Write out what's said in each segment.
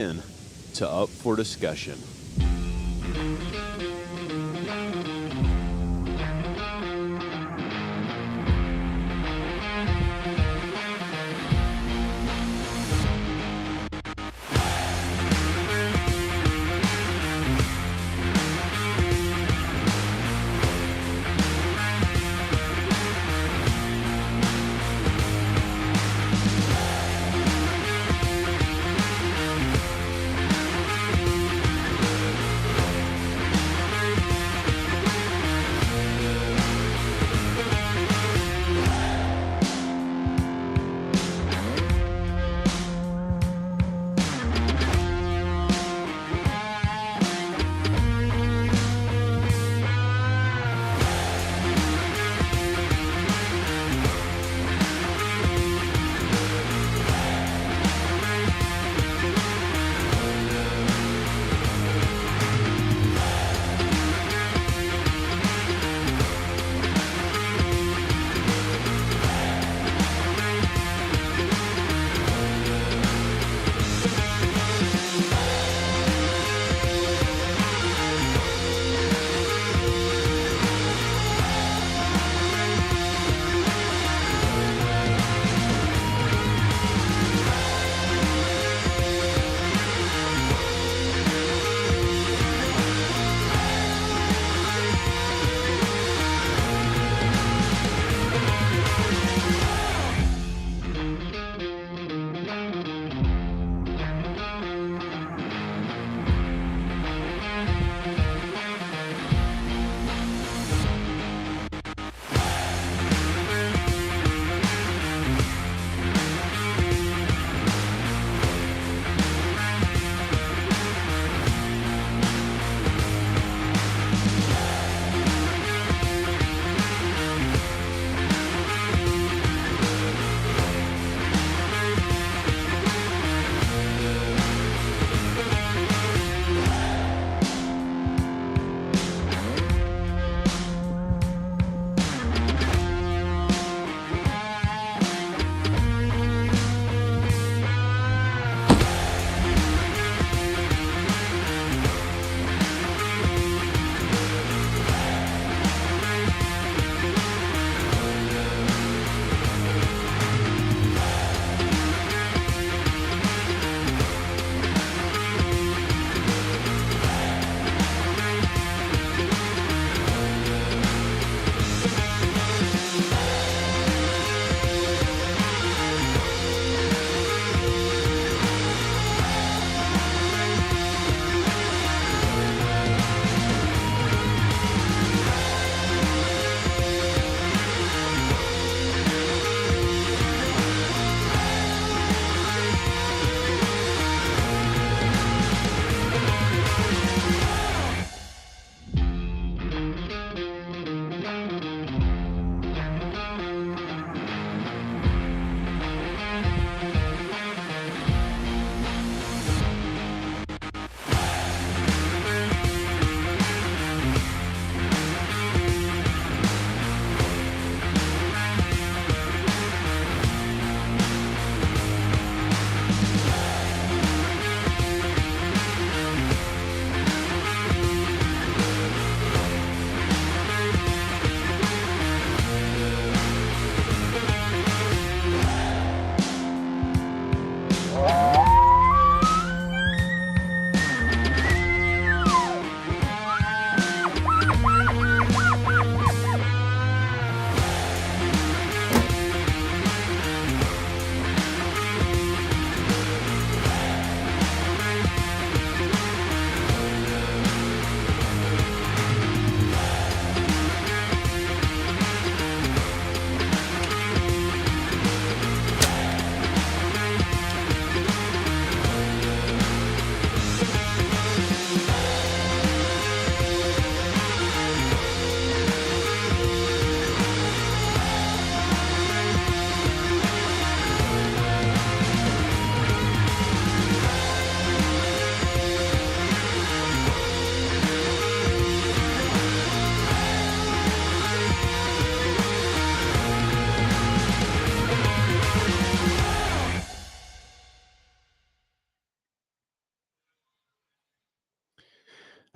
in to Up for Discussion.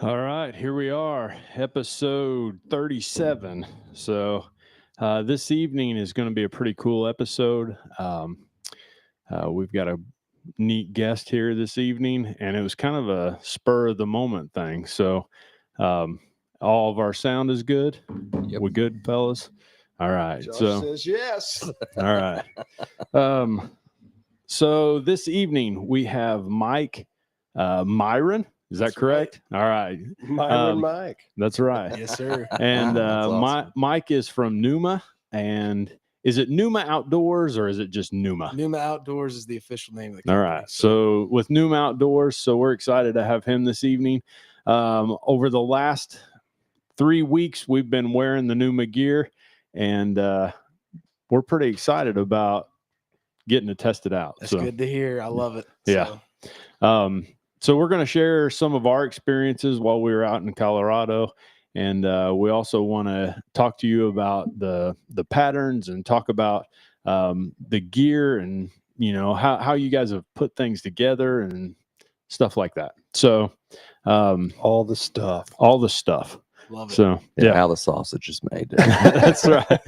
All right, here we are, episode 37. So, this evening is going to be a pretty cool episode. We've got a neat guest here this evening, and it was kind of a spur of the moment thing. So, all of our sound is good. Yep. We good, fellas? All right. Josh so says yes. All right. So this evening we have Mike Meiran. Is that That's correct? All right. Myron Mike. That's right. Yes, sir. And That's awesome. Mike is from Pnuma. And is it Pnuma Outdoors or is it just Pnuma? Pnuma Outdoors is the official name of the company. All right. So with Pnuma Outdoors, so we're excited to have him this evening. Over the last 3 weeks, we've been wearing the Pnuma gear, and we're pretty excited about getting it tested out. That's good to hear. I love it. Yeah. So we're going to share some of our experiences while we were out in Colorado. And we also want to talk to you about the patterns and talk about the gear and, how you guys have put things together and stuff like that. So All the stuff. Love it. So, How the sausage is made. that's right.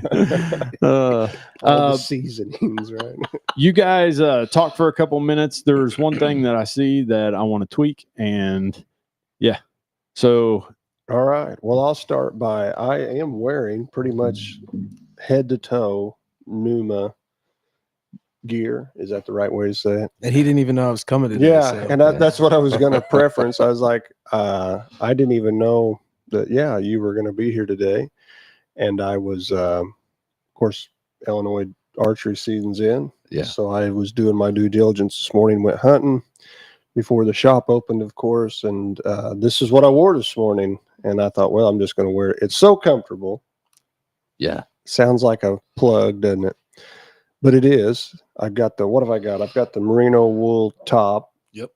All the seasonings, right? You guys talk for a couple minutes. There's one thing that I see that I want to tweak, and so All right. Well, I'll start by I am wearing pretty much head to toe Pnuma gear. Is that the right way to say it? And he didn't even know I was coming today. Yeah, so. and that's what I was going to preference. I was like, I didn't even know that. Yeah, you were going to be here today, and I was, of course, Illinois archery season's in. Yeah. So I was doing my due diligence this morning. Went hunting before the shop opened, of course, and this is what I wore this morning. And I thought, well, I'm just going to wear it. It's so comfortable. Yeah. Sounds like a plug, doesn't it? But it is. I've got what have I got? I've got the merino wool top. Yep.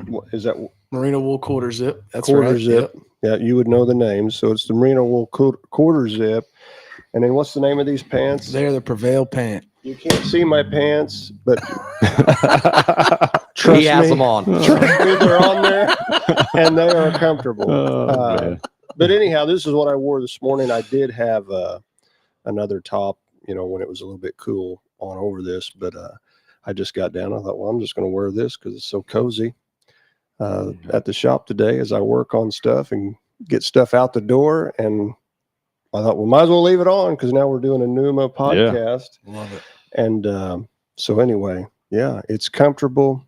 What is that? Merino wool quarter zip. That's Quarter right. zip. Yep. Yeah, you would know the names. So it's the merino wool quarter zip. And then what's the name of these pants? They're the Prevail pant. You can't see my pants, but trust He has me, them on. trust me, they're on there, and they are comfortable. man. But anyhow, this is what I wore this morning. I did have another top, when it was a little bit cool on over this, but I just got down. I thought, well, I'm just going to wear this because it's so cozy at the shop today as I work on stuff and get stuff out the door. And I thought, well, might as well leave it on because now we're doing a Pnuma podcast. Love it. And so anyway, yeah, it's comfortable.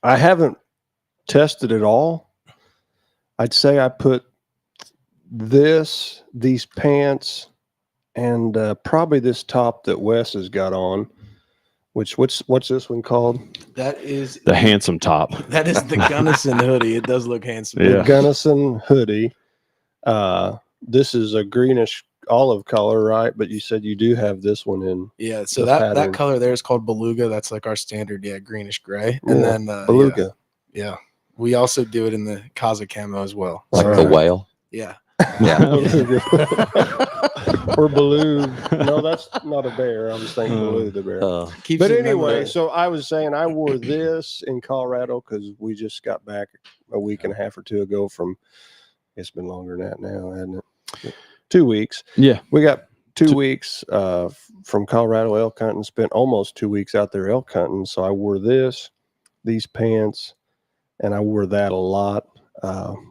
I haven't tested it all. I'd say I put these pants, and probably this top that Wes has got on. What's this one called? That is the handsome top. That is the Gunnison hoodie. It does look handsome. Yeah. The Gunnison hoodie. This is a greenish olive color, right? But you said you do have this one in Yeah. So the that pattern. color there is called beluga. That's like our standard, greenish gray. And Yeah, then beluga. Yeah. We also do it in the Kaza camo as well. Like All the right. whale. Yeah. Yeah. Or beluga. No, that's not a bear. I was thinking beluga the bear. Keeps But you remember anyway, that. so I was saying I wore this in Colorado because we just got back a week and a half or two ago from, it's been longer than that now, hasn't it? 2 weeks. Yeah. We got 2 weeks from Colorado elk hunting, spent almost 2 weeks out there elk hunting. So I wore these pants, and I wore that a lot.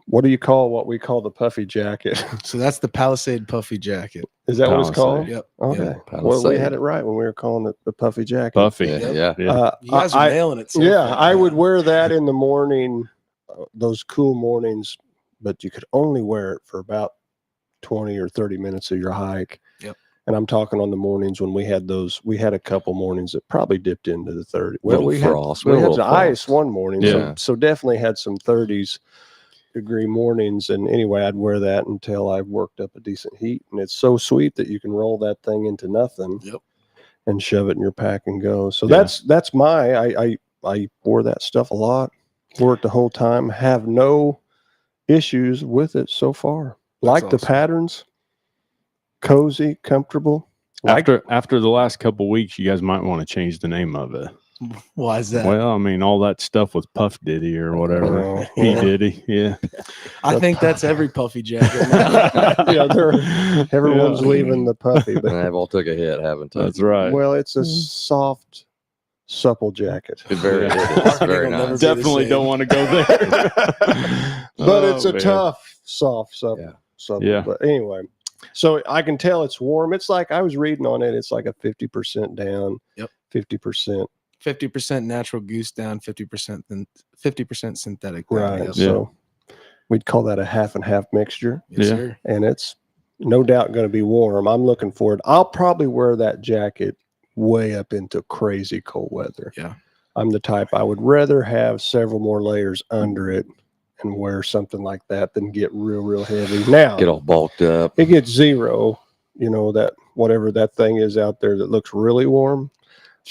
What do you call what we call the puffy jacket? So that's the Palisade puffy jacket. Is that what it's called? Yep. Okay. Yep. Well, we had it right when we were calling it the puffy jacket. Buffy. Yeah. Yeah. You guys are nailing it. So Yeah, far. I would wear that in the morning, those cool mornings, but you could only wear it for about 20 or 30 minutes of your hike. Yep. And I'm talking on the mornings when we had a couple mornings that probably dipped into the 30. Well, Little we frost, had little some frost. ice one morning. Yeah. So definitely had some 30s degree mornings. And anyway, I'd wear that until I worked up a decent heat. And it's so sweet that you can roll that thing into nothing. Yep. And shove it in your pack and go. So Yeah. that's I wore that stuff a lot, wore it the whole time, have no issues with it so far. Like the awesome. patterns, cozy, comfortable. After the last couple weeks, you guys might want to change the name of it. Why is that? Well, I mean, all that stuff with Puff Diddy or whatever. Oh, P. well. Diddy, yeah. I think that's every puffy jacket now. Yeah, everyone's Yeah. leaving the puffy, but They've all took a hit, haven't they? That's right. well, it's a soft, supple jacket. It very, Yeah. it is very It'll never nice. be the Definitely same. don't want to go there. But Oh, it's a man. tough, soft, supple. Yeah. supple. Yeah. But anyway, so I can tell it's warm. It's like I was reading on it. It's like a 50% down. Yep. 50%. 50% natural goose down, 50% then 50% synthetic down. Right. Yep. So we'd call that a half and half mixture. Yes, Yeah. sir. And it's no doubt going to be warm. I'm looking for it. I'll probably wear that jacket way up into crazy cold weather. Yeah. I'm the type I would rather have several more layers under it and wear something like that than get real heavy. Now, Get all bulked up. it gets 0, that whatever that thing is out there that looks really warm.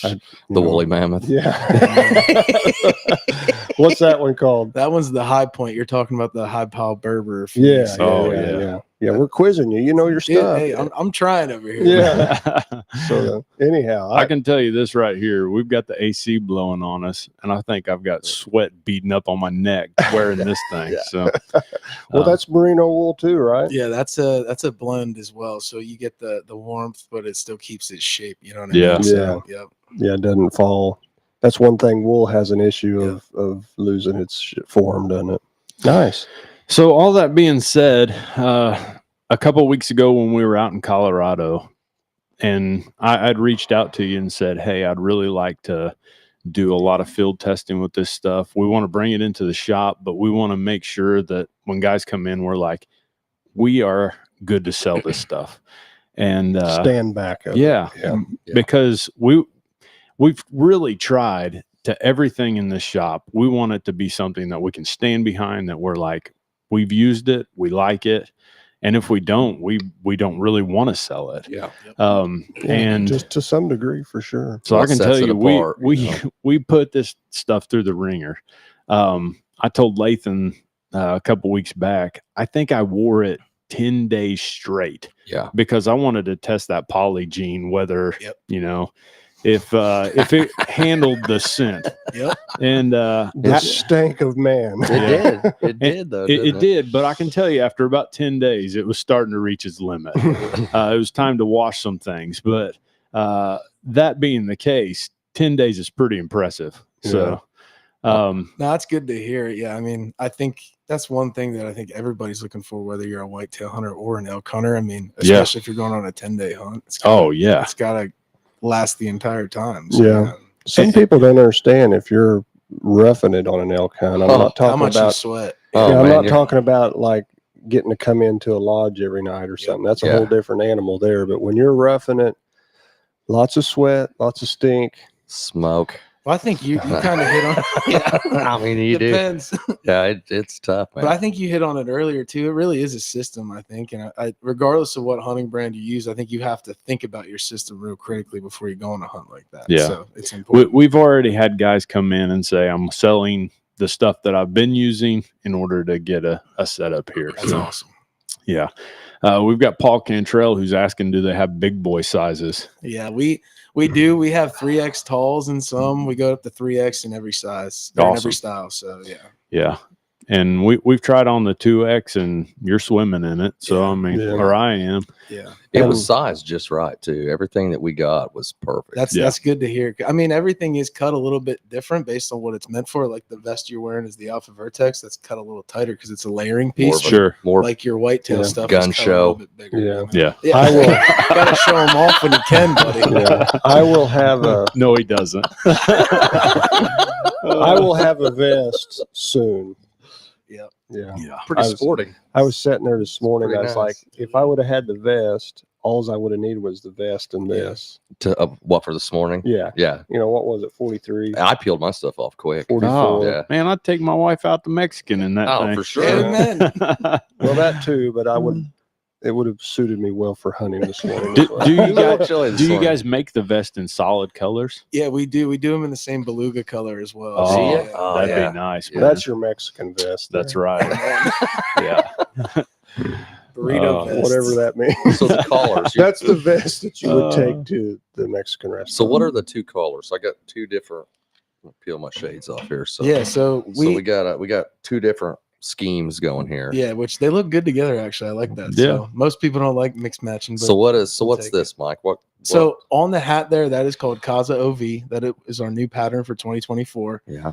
The woolly mammoth. Yeah. What's that one called? That one's the high point. You're talking about the high pile Berber. Yeah. fleece. Oh, yeah. We're quizzing you. You know your Dude, stuff. hey, I'm trying over here. Yeah. So anyhow, I can tell you this right here. We've got the AC blowing on us, and I think I've got sweat beating up on my neck wearing this thing. Yeah. So, well, that's merino wool too, right? Yeah, that's a blend as well. So you get the warmth, but it still keeps its shape. You know what I Yeah. mean? So, yep. Yeah, it doesn't fall. That's one thing wool has an issue of losing its form, doesn't it? Nice. so all that being said, a couple of weeks ago when we were out in Colorado, and I'd reached out to you and said, "Hey, I'd really like to do a lot of field testing with this stuff. We want to bring it into the shop, but we want to make sure that when guys come in, we're like, we are good to sell this stuff." And Stand back up. yeah, Yeah. because we've really tried to everything in this shop. We want it to be something that we can stand behind, that we're like, we've used it, we like it. And if we don't, we don't really want to sell it. Yeah. And just to some degree, for sure. so Well, I can it tell sets it you, apart, we you know. we put this stuff through the ringer. I told Lathan a couple weeks back, I think I wore it 10 days straight Yeah. because I wanted to test that poly gene, whether Yep. if it handled the scent. Yep. And The stank of man. It Yeah. did. It did, though. it did, but I can tell you, after about 10 days, it was starting to reach its limit. It was time to wash some things, but that being the case, 10 days is pretty impressive. So, No, that's good to hear. Yeah, I mean, I think that's one thing that I think everybody's looking for, whether you're a whitetail hunter or an elk hunter. I mean, especially if you're going on a 10-day hunt. It's yeah. got to last the entire time. Yeah. Some people don't understand if you're roughing it on an elk hunt. I'm not How talking much you about. sweat? Oh, I'm man, not you're- talking about like getting to come into a lodge every night or something. That's a Yeah. whole different animal there. But when you're roughing it, lots of sweat, lots of stink. Smoke. Well, I think you kind of hit on. I mean, you do. Depends. Yeah, it's tough, man. But I think you hit on it earlier too. It really is a system, I think, and I regardless of what hunting brand you use, I think you have to think about your system real critically before you go on a hunt like that. Yeah. So it's important. We've already had guys come in and say, I'm selling the stuff that I've been using in order to get a setup here. That's So, awesome. yeah. We've got Paul Cantrell who's asking, do they have big boy sizes? Yeah, we do. We have 3X talls in some. We go up to 3X in every size, in Awesome. every style. So yeah. Yeah. And we've tried on the 2X and you're swimming in it. So, Yeah. I mean, Yeah. or I am. Yeah. It was sized just right too. Everything that we got was perfect. That's good to hear. I mean, everything is cut a little bit different based on what it's meant for. Like the vest you're wearing is the Alpha Vertex. That's cut a little tighter because it's a layering piece. More of a- Sure. more Like your whitetail Yeah. stuff. Gun is cut a show. little bit bigger. Yeah. Yeah. Yeah. I will. Gotta show them off when you can, buddy. Yeah. I will have a. No, he doesn't. I will have a vest soon. Yep. Yeah. Yeah. pretty I was- sporting. I was sitting there this morning. Pretty I was like, nice. if I would have had the vest, all I would have needed was the vest and this. To what for this morning? Yeah. Yeah. You know, what was it? 43, I peeled my stuff off quick. 44. Oh, Yeah. man, I'd take my wife out to Mexican in that Oh, thing. for sure. Amen. Well, that too, but it would have suited me well for hunting this morning. Do- as well. do you It was a little guys- chilly this Do you morning. guys make the vest in solid colors? Yeah, we do. We do them in the same beluga color as well. Oh, See So, it? Oh, that'd yeah. be nice. Yeah. man. That's your Mexican vest. That's there. right. Yeah. burrito Oh, vest. Whatever that means. So the collars. That's the vest that you would Uh, take to the Mexican restaurant. So what are the two collars? I got two different I'll peel my shades off here. So Yeah, so we got two different schemes going here. yeah, which they look good together. Actually, I like that. Yeah. So most people don't like mixed matching. But So what's we'll this, take it. Mike? What? So on the hat there, that is called Kaza OV. That is our new pattern for 2024. Yeah.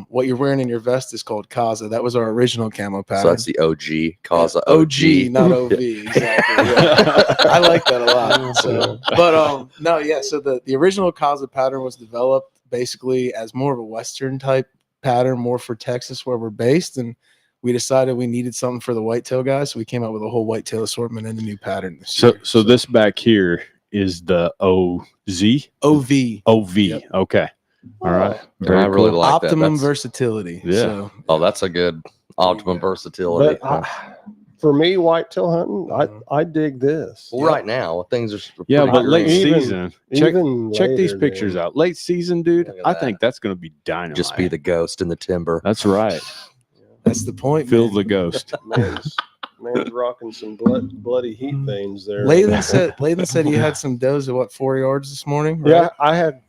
What you're wearing in your vest is called Kaza. That was our original camo pattern. So that's the OG, Kaza OG, OG. not OV. Exactly. Yeah. I like that a lot. So, but no, yeah. So the original Kaza pattern was developed basically as more of a Western type pattern, more for Texas where we're based, and we decided we needed something for the whitetail guys, so we came out with a whole whitetail assortment and a new pattern this year. So this back here is the OZ? OV. OV. Yep. Okay. All right. And I really like Optimum that. That's, versatility. Yeah. So, oh, that's a good optimum versatility. But for me, whitetail hunting, I dig this. Well, right now things are Yeah, pretty but late green. season. Check these later pictures than- out. Late season, dude. Look at I that. think that's going to be dynamite. Just be the ghost in the timber. That's right. that's the point. Feel man. the ghost. Man's rocking some bloody heat veins there. Lathan said he had some does at 4 yards this morning. Right? Yeah, I had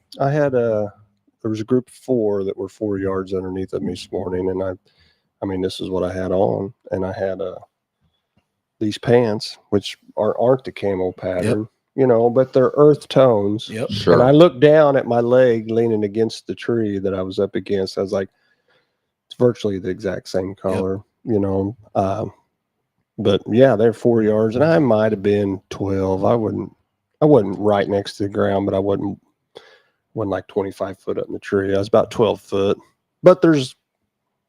there was a group of 4 that were 4 yards underneath of me this morning, and I mean this is what I had on, and I had these pants which aren't the camo pattern, you know, but they're earth tones. Yep. Sure. And I looked down at my leg leaning against the tree that I was up against. I was like, it's virtually the exact same color, you know. But yeah, they're 4 yards, and I might have been 12. I wasn't right next to the ground, but I wasn't like 25 foot up in the tree. I was about 12 foot. But there's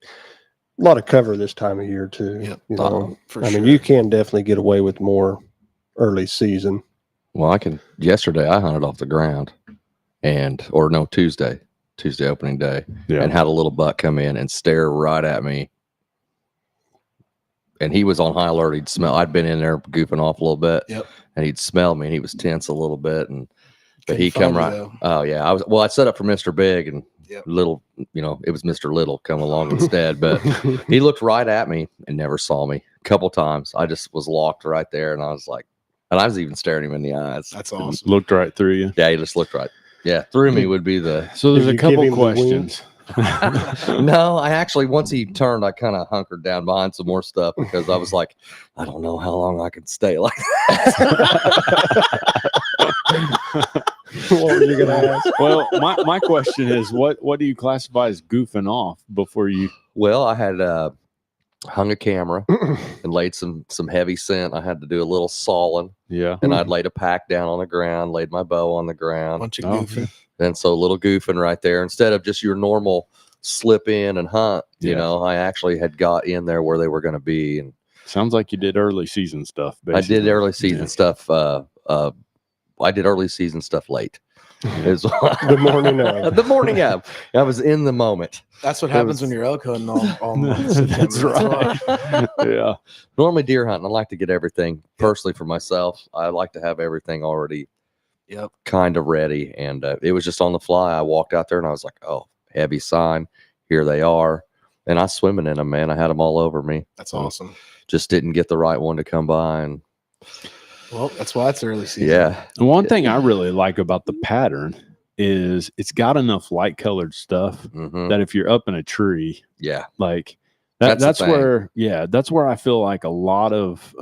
a lot of cover this time of year too. Yep. You know, For I sure. mean, you can definitely get away with more early season. Well, yesterday I hunted off the ground Tuesday opening day, and had a little buck come in and stare right at me. And he was on high alert. I'd been in there goofing off a little bit. Yep. And he'd smelled me and he was tense a little bit. But Couldn't he come find you, right. though. Oh yeah. I set up for Mr. Big, and Yep. Little, you know, it was Mr. Little come along instead, but he looked right at me and never saw me. A couple times. I just was locked right there, and I was like, and I was even staring him in the eyes. That's awesome. Looked right through you. Yeah, he just looked right. Yeah, through me would be the. So there's Did a you couple give him the questions. No, I actually, once he turned, I kind of hunkered down behind some more stuff because I was like, I don't know how long I can stay like that. What were you gonna ask? Well, my question is, what do you classify as goofing off before you? Well, I had hung a camera and laid some heavy scent. I had to do a little sawing, Yeah. and I'd laid a pack down on the ground, laid my bow on the ground. Bunch of Oh. goofy. And so a little goofing right there, instead of just your normal slip in and hunt, you Yeah. know, I actually had got in there where they were going to be. And Sounds like you did early season stuff. I did basically. early season Yeah. stuff. I did early season stuff late. Is The morning of. the morning of. I was in the moment. That's what It happens was- when you're elk hunting all month. September. That's right. why. Yeah. Normally deer hunting, I like to get everything personally for myself. I like to have everything already Yep. kind of ready. And it was just on the fly. I walked out there and I was like, oh, heavy sign. Here they are. And I was swimming in them, man. I had them all over me. That's awesome. Just didn't get the right one to come by. And Well, that's why it's early season. yeah, And one thing I really like about the pattern is it's got enough light colored stuff mhm, that if you're up in a tree, yeah, like That's the that's thing. that's where I feel like a lot of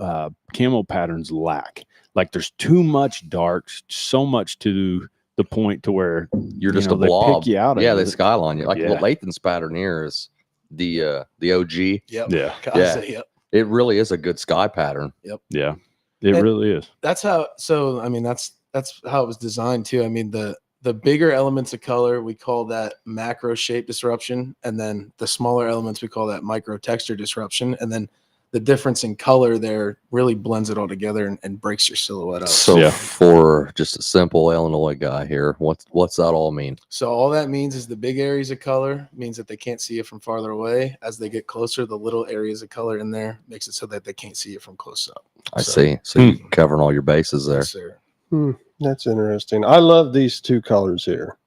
camo patterns lack. Like there's too much darks, so much to the point to where you're just know, a they blob. pick you out of Yeah, it. they skyline you. Like Yeah. what Lathan's pattern here is the OG. Yep. Yeah. Kaza, yep. It really is a good sky pattern. Yeah, it And- really is. That's how. So I mean, that's how it was designed too. I mean, the bigger elements of color, we call that macro shape disruption, and then the smaller elements we call that micro texture disruption, and then the difference in color there really blends it all together and breaks your silhouette up. So Yeah. for just a simple Illinois guy here, what's that all mean? So all that means is the big areas of color means that they can't see it from farther away. As they get closer, the little areas of color in there makes it so that they can't see it from close up. I So- see. So you're covering all your bases there. Yes, sir. That's interesting. I love these two colors here.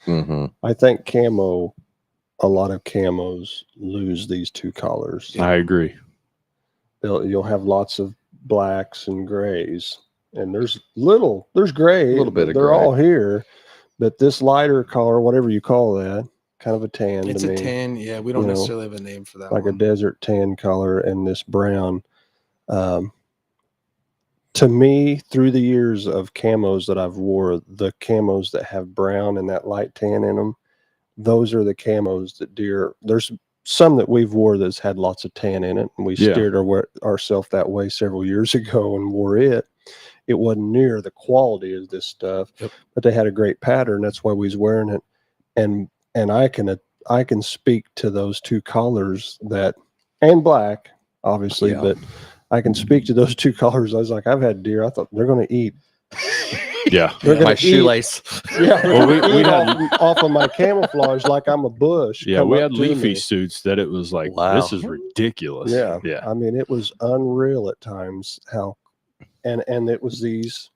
Mm-hmm. I think a lot of camos lose these two colors. I agree. You'll have lots of blacks and grays, and there's gray. A little bit of They're gray. all here, but this lighter color, whatever you call that, kind of a tan It's to a me, tan. Yeah, we don't You know, necessarily have a name for that like one. a desert tan color, and this brown. To me, through the years of camos that I've wore, the camos that have brown and that light tan in them, those are the camos that deer. There's some that we've wore that's had lots of tan in it, and we Yeah. steered ourselves that way several years ago and wore it. It wasn't near the quality of this stuff, Yep. but they had a great pattern. That's why we was wearing it, and I can speak to those two colors that, and black, obviously, Yeah. but I can speak to those two colors. I was like, I've had deer. I thought they're going to eat. Yeah. They're My gonna eat. shoelace. Yeah, Well, we eat had- off of my camouflage like I'm a bush. Yeah, come we up had to leafy me. suits that it was like, Wow. this is ridiculous. Yeah, Yeah. I mean, it was unreal at times how, and it was these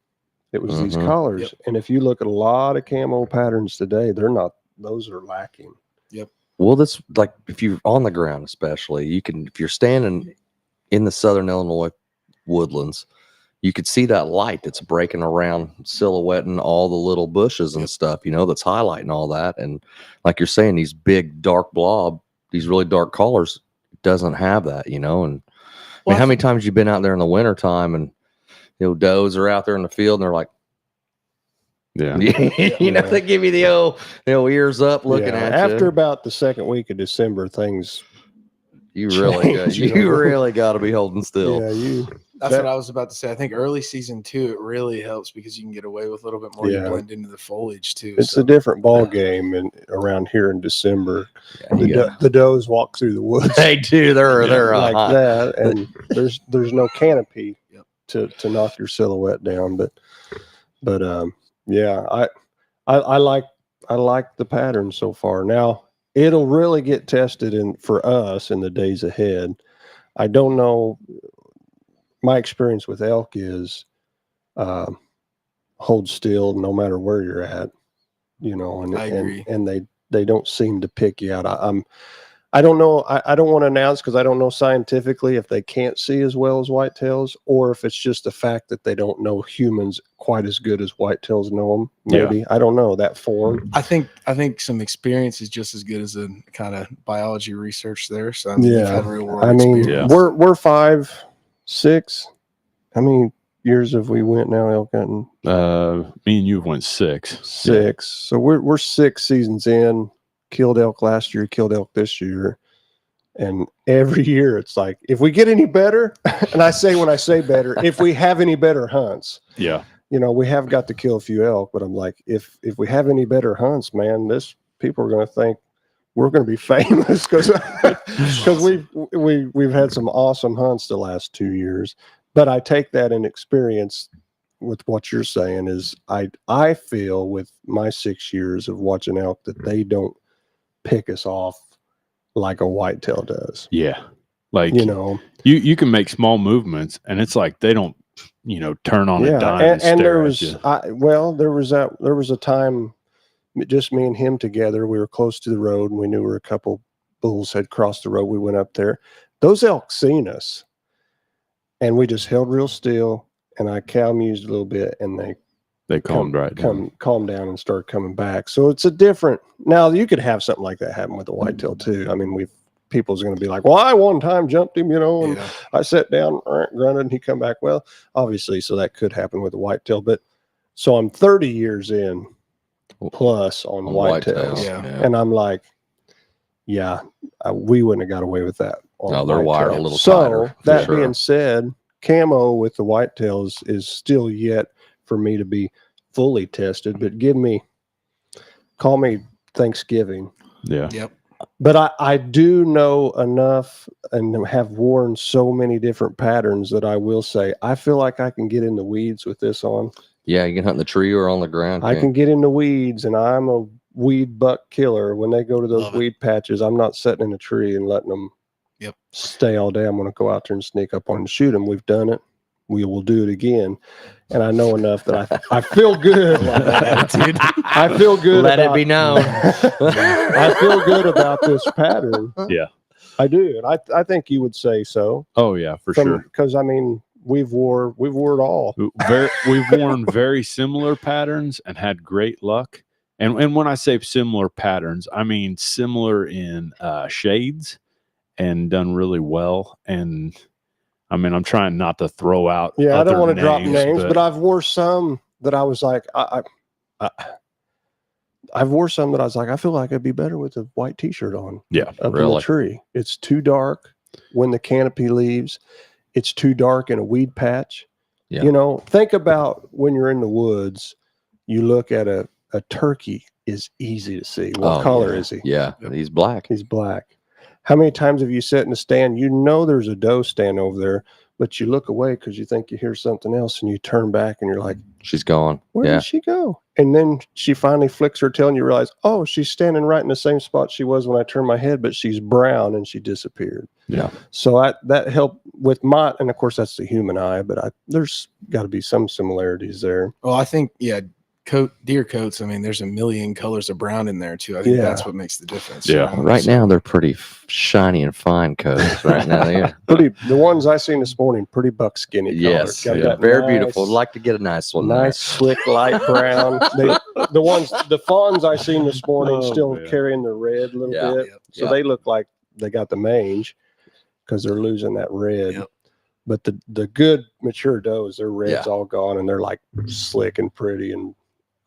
Mhm. colors. Yep. And if you look at a lot of camo patterns today, they're not. Those are lacking. Well, that's like if you're on the ground, especially, you can, if you're standing in the southern Illinois woodlands, you could see that light that's breaking around, silhouetting all the little bushes and stuff, that's highlighting all that. And like you're saying, these big dark blob, these really dark colors, doesn't have that, And I mean, how many times you been out there in the wintertime and does are out there in the field and they're like, Yeah. they give you the old ears up looking Yeah, at after you. about the second week of December, things. You really change, you really got to be holding still. Yeah, That's that- what I was about to say. I think early season 2, it really helps because you can get away with a little bit more. You Yeah. blend into the foliage too. it's so. a different ball game and around here in December. Yeah, you got- The does walk through the woods. they do. They're like hot. that, and there's no canopy Yep. to knock your silhouette down. But yeah, I like the pattern so far. Now it'll really get tested for us in the days ahead. I don't know. My experience with elk is hold still no matter where you're at, I agree. and they don't seem to pick you out. I don't know. I don't want to announce because I don't know scientifically if they can't see as well as whitetails or if it's just the fact that they don't know humans quite as good as whitetails know them. Maybe. I don't know that form. I think some experience is just as good as a kind of biology research there. So I mean, you've had real world I mean, experience. we're 5, 6. How many years have we went now elk hunting? Me and you went 6. 6. So we're 6 seasons in. Killed elk last year, killed elk this year. And every year it's like, if we get any better, and when I say better, if we have any better hunts, Yeah. we have got to kill a few elk, but I'm like, if we have any better hunts, man, people are going to think we're going to be famous because we've had some awesome hunts the last 2 years. But I take that in experience with what you're saying is I feel with my 6 years of watching elk that they don't pick us off like a whitetail does. Yeah. Like, you can make small movements and it's like they don't, turn on a dime and and there stare was at you. there was a time just me and him together. We were close to the road and we knew where a couple bulls had crossed the road. We went up there. Those elk seen us and we just held real still and I cow mused a little bit and they calmed right down. calm down and start coming back. So it's a different. Now you could have something like that happen with a whitetail too. I mean, people's going to be like, well, I one time jumped him, and I sat down, grunted, and he come back. Well, obviously, so that could happen with a whitetail. But so I'm 30 years in plus on whitetails, and I'm like, we wouldn't have got away with that. No, they're wired a little tighter. So that being said, camo with the whitetails is still yet for me to be fully tested, but call me Thanksgiving. Yeah. Yep. But I do know enough and have worn so many different patterns that I will say, I feel like I can get in the weeds with this on. Yeah. You can hunt in the tree or on the ground. I can get in the weeds and I'm a weed buck killer. When they go to those weed patches, I'm not sitting in a tree and letting them stay all day. I'm going to go out there and sneak up on and shoot them. We've done it. We will do it again. And I know enough that I feel good. I feel good. Let it be known. I feel good about this pattern. Yeah. I do. And I think you would say so. Oh yeah, for sure. Because I mean, we've wore it all. We've worn very similar patterns and had great luck. And when I say similar patterns, I mean similar in shades and done really well. And I mean, I'm trying not to throw out. Yeah, I don't other want to drop names, but I've wore some that I was like, I've wore some that I was like, I feel like I'd be better with a white T-shirt on. Yeah, up in really. the tree. It's too dark when the canopy leaves. It's too dark in a weed patch. Yeah. You know, think about when you're in the woods, you look at a turkey is easy to see. What color is he? Yeah, he's black. He's black. How many times have you sat in a stand? You know there's a doe stand over there, but you look away because you think you hear something else, and you turn back and you're like, She's gone. where Yeah. did she go? And then she finally flicks her tail and you realize, oh, she's standing right in the same spot she was when I turned my head, but she's brown and she disappeared. Yeah. So that helped with my, and of course that's the human eye, but there's got to be some similarities there. Well, I think, deer coats, I mean, there's a million colors of brown in there too. I think that's what makes the difference. Yeah. Right now they're pretty shiny and fine coats right now. Yeah. The ones I seen this morning, pretty buck skinny color. Yes. Got Yeah. that Very nice, beautiful. I'd like to get a nice one. nice, slick, light brown. The fawns I seen this morning still carrying the red a little bit. So they look like they got the mange because they're losing that red. Yep. But the good mature does, their red's all gone and they're like slick and pretty. And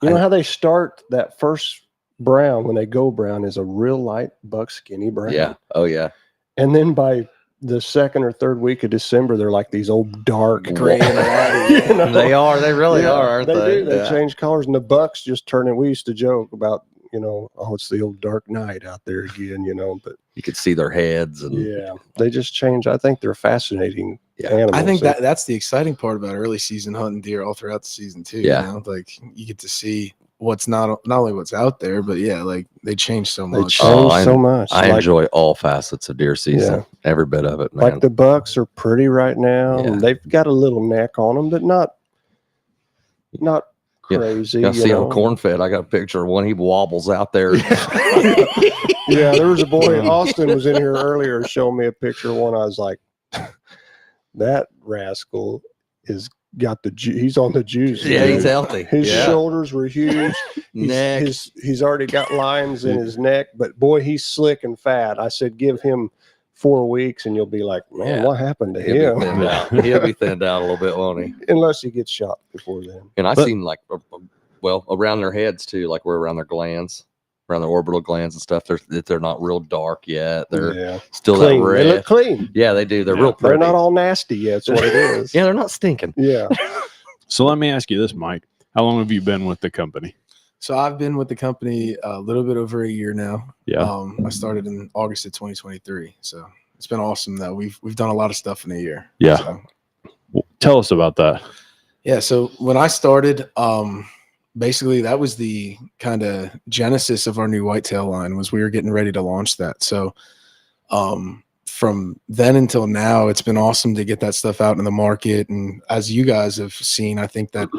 you know how they start that first brown when they go brown is a real light buck skinny brown. Yeah. Oh yeah. And then by the second or third week of December, they're like these old dark gray and white. You know? They are. They really are, aren't they? They do. They change colors, and the bucks just turn it. We used to joke about, oh, it's the old dark night out there again, but You could see their heads and yeah, they just change. I think they're fascinating animals. I think that's the exciting part about early season hunting deer all throughout the season too. Yeah. Like you get to see what's not only what's out there, but like they change so they much. change so much. I enjoy all facets of deer season. Every bit of it, man. Like the bucks are pretty right now. Yeah. They've got a little neck on them, but not crazy. You see on corn fed, I got a picture of one. He wobbles out there. Yeah, there was a boy. Austin was in here earlier showing me a picture of one. I was like, that rascal got he's on the juice. Yeah, man. he's healthy. His shoulders were huge. Neck. He's already got lines in his neck, but boy, he's slick and fat. I said, give him 4 weeks and you'll be like, man, what happened to He'll him? be thinned out. He'll be thinned out a little bit, won't he? Unless he gets shot before then. And I've seen like, around their heads too, like we're around their glands, around their orbital glands and stuff. They're not real dark yet. They're still clean. that red. They look clean. Yeah, they do. They're real pretty. They're not all nasty yet. That's what it is. Yeah, they're not stinking. Yeah. So let me ask you this, Mike. How long have you been with the company? So I've been with the company a little bit over a year now. Yeah. I started in August of 2023. So it's been awesome though. We've done a lot of stuff in a year. Yeah. So, Well, tell us about that. yeah. So when I started, basically that was the kind of genesis of our new whitetail line was we were getting ready to launch that. So from then until now, it's been awesome to get that stuff out in the market. And as you guys have seen, I think that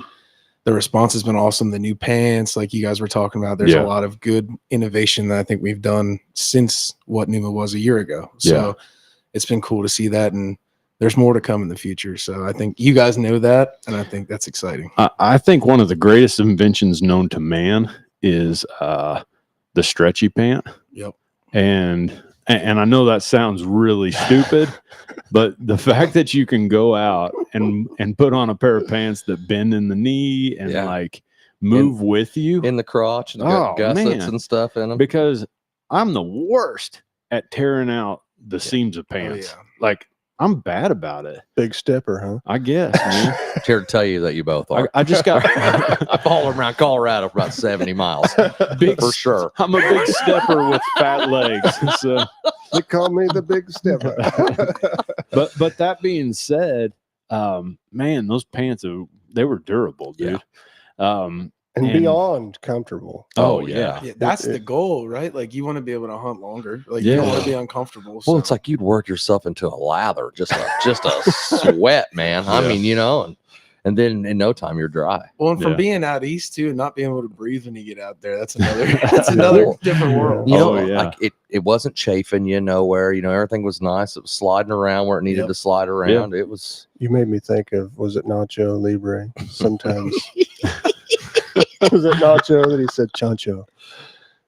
the response has been awesome. The new pants, like you guys were talking about, there's a lot of good innovation that I think we've done since what Pnuma was a year ago. So it's been cool to see that. And there's more to come in the future. So I think you guys know that. And I think that's exciting. I think one of the greatest inventions known to man is the stretchy pant. Yep. And I know that sounds really stupid, but the fact that you can go out and put on a pair of pants that bend in the knee and like move with you in the crotch and gussets and stuff in them. Because I'm the worst at tearing out the seams of pants. Like I'm bad about it. Big stepper, huh? I guess, man. Here to tell you that you both are. I just got I follow around Colorado for about 70 miles. big for sure. I'm a big stepper with fat legs. So they call me the big stepper. but that being said, man, those pants they were durable, dude. And beyond comfortable. Oh yeah. That's the goal, right? Like you want to be able to hunt longer. Like you don't want to be uncomfortable. Well, it's like you'd work yourself into a lather, just a sweat, man. I mean, and then in no time you're dry. Well, and from being out east too, and not being able to breathe when you get out there, that's another different world. Like it wasn't chafing you nowhere. Everything was nice. It was sliding around where it needed to slide around. It was. You made me think of, was it Nacho Libre? Sometimes. Was it Nacho that he said, Chancho,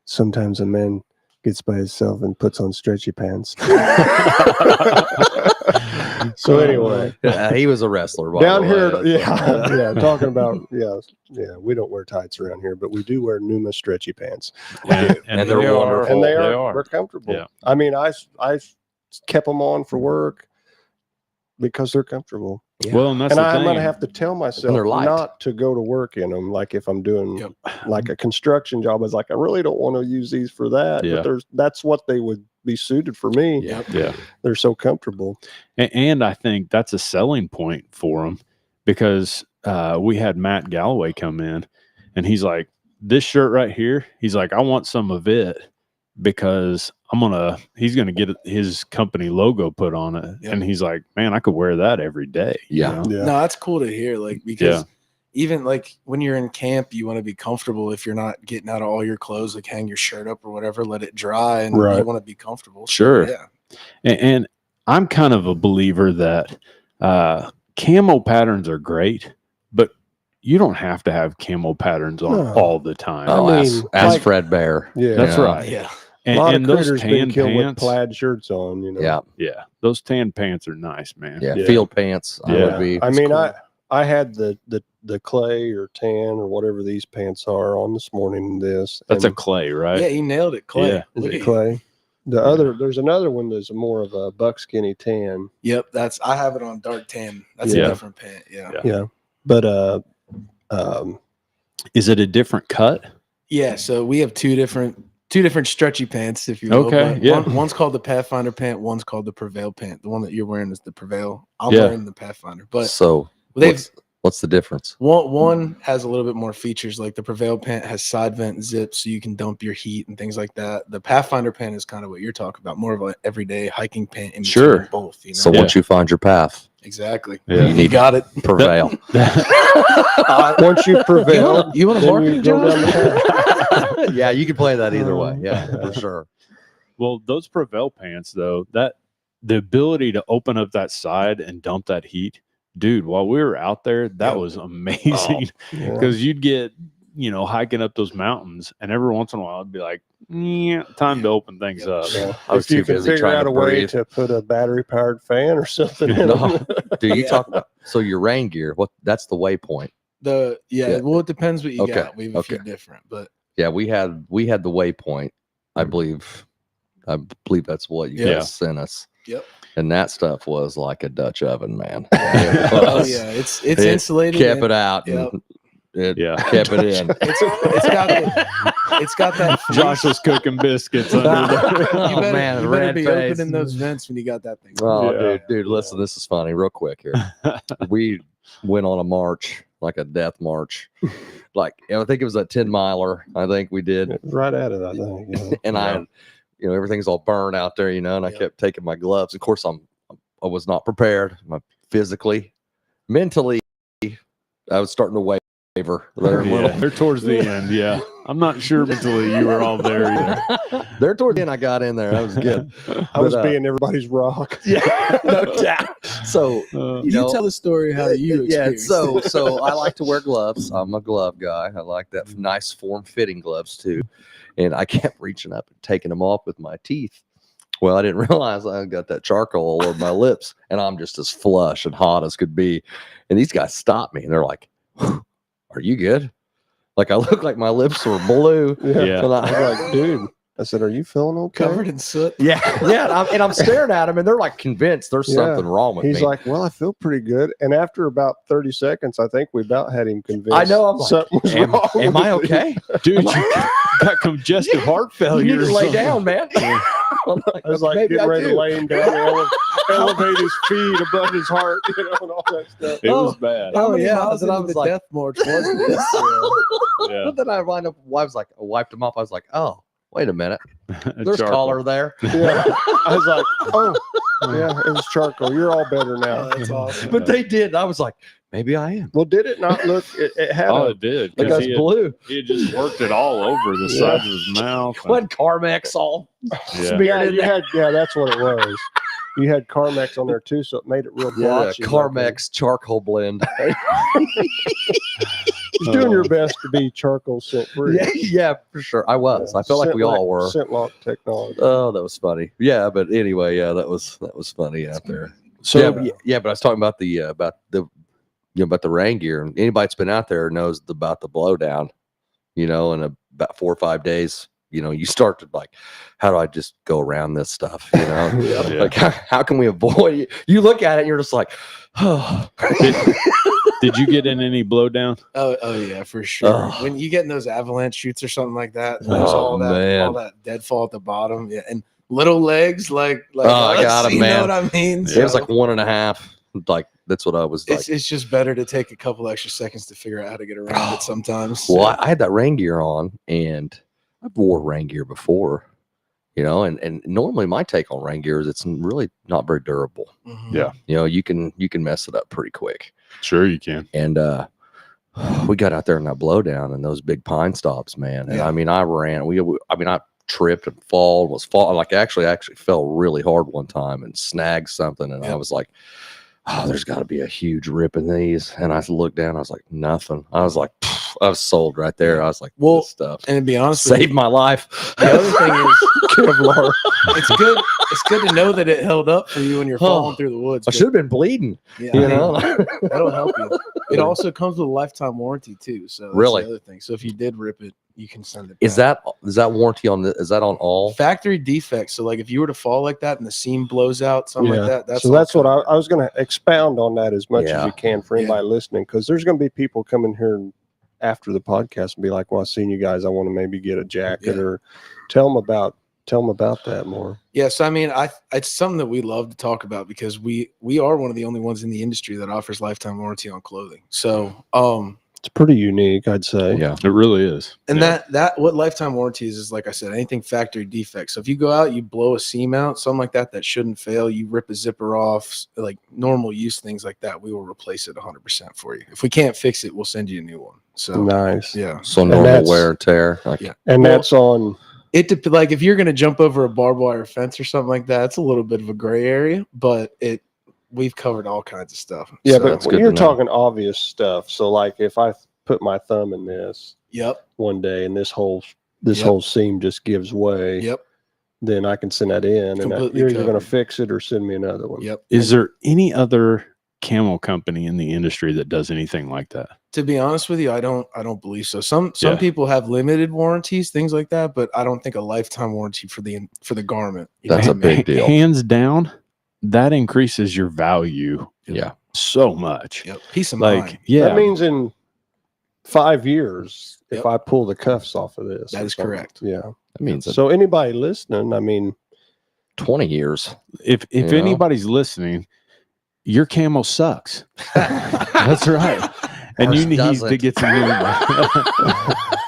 sometimes a man gets by himself and puts on stretchy pants. So anyway, he was a wrestler. By down the here, way. yeah, talking about, we don't wear tights around here, but we do wear Pnuma stretchy pants. And they're wonderful. And they They are. are. We're comfortable. Yeah. I mean, I kept them on for work because they're comfortable. Yeah. Well, and that's And the I'm thing. going to have to tell myself they're light. not to go to work in them. Like if I'm doing Yep. like a construction job, I was like, I really don't want to use these for that. Yeah. But that's what they would be suited for me. Yep. Yeah. They're so comfortable. And I think that's a selling point for them because we had Matt Galloway come in and he's like, this shirt right here, he's like, I want some of it because he's going to get his company logo put on it. Yep. And he's like, man, I could wear that every day. Yeah. You know? Yeah. No, that's cool to hear. Like, because even like when you're in camp, you want to be comfortable. If you're not getting out of all your clothes, like hang your shirt up or whatever, let it dry, and Right. you want to be comfortable. Sure. Yeah. And I'm kind of a believer that camo patterns are great, but you don't have to have camo patterns on No. all the time. Oh, I ask mean, like- Fred Bear. Yeah. That's Yeah. right. Yeah. A lot And of those critters tan been killed with pants, plaid shirts on, Yeah. yeah, those tan pants are nice, man. Yeah. Yeah. Field pants. I Yeah. would be. I mean, cool. I had the clay or tan or whatever these pants are on this morning. That's a and clay, right? Yeah, you nailed it, Clay. Yeah. is Look it at you. clay? There's another one that's more of a buckskinny tan. Yep, I have it on dark tan. That's Yeah. a different pant. Yeah. Yeah. Yeah, but Is it a different cut? Yeah, so we have two different stretchy pants, if you will. Okay, but yeah. One's called the Pathfinder pant. One's called the Prevail pant. The one that you're wearing is the Prevail. I'm Yeah. wearing the Pathfinder. But So they've what's the difference? one has a little bit more features. Like the Prevail pant has side vent zips, so you can dump your heat and things like that. The Pathfinder pant is kind of what you're talking about, more of an everyday hiking pant. In Sure. between both. You know? So once you find your path, exactly. Yeah. you need got it. prevail. once you prevail, you want then you go down the path. Yeah, you can play that either way. Yeah, for sure. Well, those Prevail pants, though, that the ability to open up that side and dump that heat, dude, while we were out there, that Yep. was amazing Yeah. because you'd get, hiking up those mountains, and every once in a while, it'd be like, yeah, time to open things up. Yeah. I was If you too can busy figure trying out to a way breathe. to put a battery powered fan or something in No. them. Dude, you Yeah. talk about so your rain gear. That's the waypoint. Yeah. Well, it depends what you Okay, got. We have a few okay. different, but Yeah, we had the waypoint. I believe that's what you Yeah. guys sent us. Yep. And that stuff was like a Dutch oven, man. Oh yeah, it's It insulated. Kept and it out. Yep. And it Yeah. kept it in. it's got that. Josh was cooking biscuits under there. Oh, You better, man, you better red be face. opening those vents when you got that thing. Oh, Yeah. dude, listen, this is funny. Real quick here. We went on a march, like a death march. I think it was a 10 miler. I think we did. Right at it, I think. Yeah. And I, everything's all burned out there, and I Yep. kept taking my gloves. Of course, I was not prepared. Physically, mentally, I was starting to waver there a little. Yeah, they're towards the end. Yeah, I'm not sure until you were all there either. There toward the end, I got in there. That was good. I was But, being everybody's rock. Yeah, no doubt. So, Uh, you know, tell the story how you yeah. experienced it. So I like to wear gloves. I'm a glove guy. I like that nice form-fitting gloves too. And I kept reaching up and taking them off with my teeth. Well, I didn't realize I got that charcoal all over my lips, and I'm just as flush and hot as could be. And these guys stopped me, and they're like, "Are you good?" Like I look like my lips were blue. Yeah. And I was like, dude, I said, are you feeling okay? Covered in soot. yeah. And I'm staring at them, and they're like convinced there's Yeah. something wrong with He's me. like, well, I feel pretty good. And after about 30 seconds, I think we about had him convinced. I know, I'm like, something was am, wrong. am I with me. okay? dude, you got congestive heart You failure. need to or lay something. down, man. I'm like, I was like maybe getting I ready to do. lay him down, elevate his feet above his heart, and all that stuff. It was bad. Oh, How many yeah, miles and I into was the like- death march was this? Yeah. But then I wind up, I wiped them off. I was like, oh, wait a minute. There's Charcoal. color there. Yeah. I was like, oh, yeah, it was charcoal. You're all better now. Oh, that's awesome. But they did. I was like, maybe I am. Well, did it not look? It had Oh, a, it did. Because Because blue. he had just worked it all over the Yeah. sides of his mouth. and- What Carmex all Yeah. smeared in there. yeah, that's what it was. You had Carmex on there too, so it made it real Yeah, blotchy. Carmex charcoal blend. Just doing your best to be charcoal scent free. Yeah, for sure. I was. I felt like we all were. Scent lock technology. Oh, that was funny. Yeah, but anyway, yeah, that was funny out there. So Yeah, but I was talking about about the rain gear. And anybody that's been out there knows about the blowdown. In about 4 or 5 days, you start to like, how do I just go around this stuff? Yeah. Like how can we avoid it? You look at it and you're just like, oh. Did you get in any blowdown? Oh yeah, for sure. Oh. When you get in those avalanche chutes or something like that, there's Oh, all man. that deadfall at the bottom. Yeah, and little legs like Oh, I got 'em, you man. know what I mean? It was like 1.5. Like that's what I was like. It's just better to take a couple extra seconds to figure out how to get around it sometimes. Well, I had that rain gear on, and I've wore rain gear before, and normally my take on rain gear is it's really not very durable. Mhm. Yeah. You can mess it up pretty quick. Sure you can. And we got out there in that blowdown and those big pine stops, man. And Yeah. I mean, I ran. I tripped and was falling. Like actually fell really hard one time and snagged something, and I was like, oh, there's got to be a huge rip in these. And I looked down, I was like, nothing. I was like, I was sold right there. I was like, Well, this stuff And to be honest, with saved you, my life. the other thing is, it's good. It's good to know that it held up for you when you're falling through the woods. I should have been bleeding. Yeah, That'll help you. It also comes with a lifetime warranty too. So that's Really? the other thing. So if you did rip it, you can send it. Is back. that warranty on is that on all? Factory defects? So like if you were to fall like that and the seam blows out, something like that. That's what I was going to expound on that as much as Yeah. you can for anybody listening, because there's going to be people coming here after the podcast and be like, well, I've seen you guys, I want to maybe get a jacket, or tell them about that more. Yeah, so I mean, it's something that we love to talk about because we are one of the only ones in the industry that offers lifetime warranty on clothing. So It's pretty unique, I'd say. Yeah. It really is. and Yeah. that what lifetime warranty is like I said, anything factory defect. So if you go out, you blow a seam out, something like that shouldn't fail, you rip a zipper off, like normal use things like that, we will replace it 100% for you. If we can't fix it, we'll send you a new one. So Nice. yeah. So normal that's- wear and tear. Like, Yeah. And Well, that's on. Like if you're gonna jump over a barbed wire fence or something like that, it's a little bit of a gray area, but we've covered all kinds of stuff. Yeah, So, but that's when good you're to know. talking obvious stuff. So like if I put my thumb in this yep, one day and this whole Yep. whole seam just gives way, yep, then I can send that in, and Completely you're either going to covered. fix it or send me another one. yep. Is there any other camo company in the industry that does anything like that? To be honest with you, I don't believe so. Some Yeah. people have limited warranties, things like that, but I don't think a lifetime warranty for the garment. you know That's what a I mean? big deal. Hands down, that increases your value Yeah. so much. Yep. Peace of Like, mind. yeah, That means in 5 years, if Yep. I pull the cuffs off of this, That or is something. correct. Yeah. That means So anybody listening, I mean, 20 years. if you know? anybody's listening, your camo sucks. That's right. And Ours you need doesn't. to get some new one.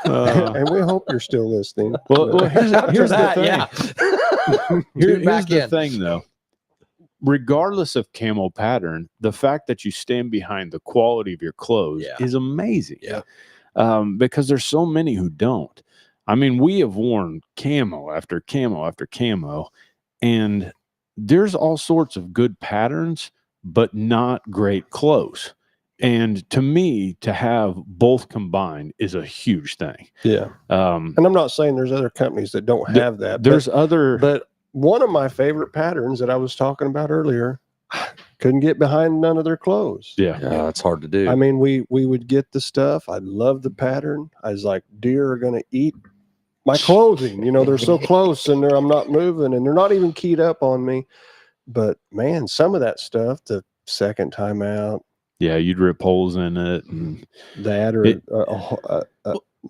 and we hope you're still listening. well, here's After the that, thing. yeah. Here's Tune back the in. thing, though. Regardless of camo pattern, the fact that you stand behind the quality of your clothes Yeah. is amazing. Yeah. Because there's so many who don't. I mean, we have worn camo after camo after camo, and there's all sorts of good patterns, but not great clothes. And to me, to have both combined is a huge thing. Yeah. And I'm not saying there's other companies that don't have that. There's other. But one of my favorite patterns that I was talking about earlier, couldn't get behind none of their clothes. Yeah. Yeah, it's hard to do. I mean, we would get the stuff. I love the pattern. I was like, deer are going to eat my clothing. You know, they're so close and I'm not moving and they're not even keyed up on me. But man, some of that stuff, the second time out, Yeah, you'd rip holes in it. And that or It-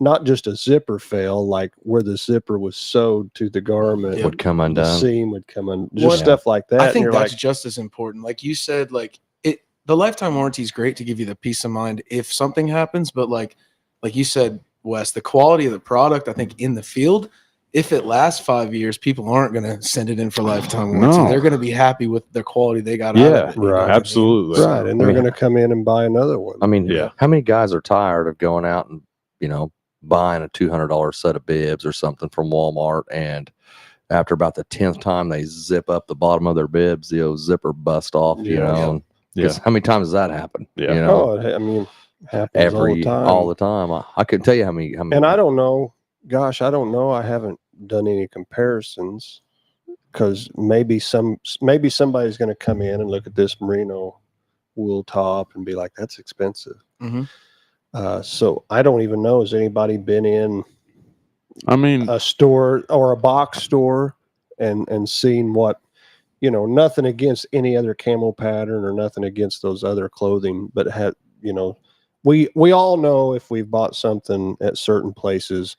not just a zipper fail, like where the zipper was sewed to the garment, would come the undone. seam would come on, just Well, stuff like that. I and think you're that's like, just as important. Like you said, like the lifetime warranty is great to give you the peace of mind if something happens, but like you said, Wes, the quality of the product, I think in the field, if it lasts 5 years, people aren't going to send it in for lifetime warranty. No. They're going to be happy with the quality they got Yeah, out of it. you know right. what I mean? Absolutely. So- right, and they're I mean- going to come in and buy another one. I mean, Yeah. how many guys are tired of going out and, buying a $200 set of bibs or something from Walmart, and after about the 10th time they zip up the bottom of their bibs, the old zipper bust off, Yeah. and Yeah. 'cause how many times does that happen? Yeah. You know? I mean, Happens all the time. I couldn't tell you how many. And I don't know. Gosh, I don't know. I haven't done any comparisons because maybe somebody's going to come in and look at this merino wool top and be like, "That's expensive." So I don't even know. Has anybody been in? I mean, a store or a box store and seen what, nothing against any other camo pattern or nothing against those other clothing, but we all know if we've bought something at certain places,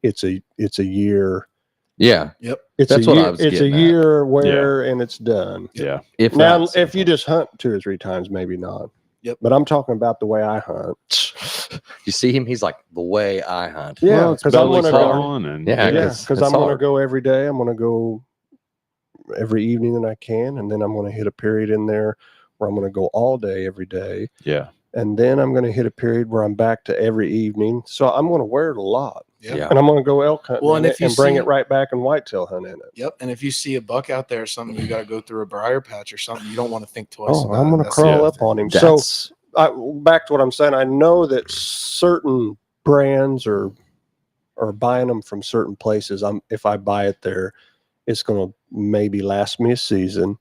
it's a year. Yeah. Yep. That's what I was It's a getting at. year wear and it's done. yeah. If you just hunt 2 or 3 times, maybe not. Yep. But I'm talking about the way I hunt. You see him? He's like, the way I hunt. Yeah, it's because I'm belly going to go. on and Yeah, Because I'm going to go every day. I'm going to go every evening that I can, and then I'm going to hit a period in there where I'm going to go all day every day, yeah. and then I'm going to hit a period where I'm back to every evening. So I'm going to wear it a lot, Yeah. and I'm going to go elk hunting Well, and if you bring see- it right back and whitetail hunt in it. Yep. And if you see a buck out there or something, you got to go through a briar patch or something. You don't want to think twice. Oh, about I'm it. going to That's crawl the up on him. That's, So back to what I'm saying. I know that certain brands are buying them from certain places. If I buy it there, it's going to maybe last me a season,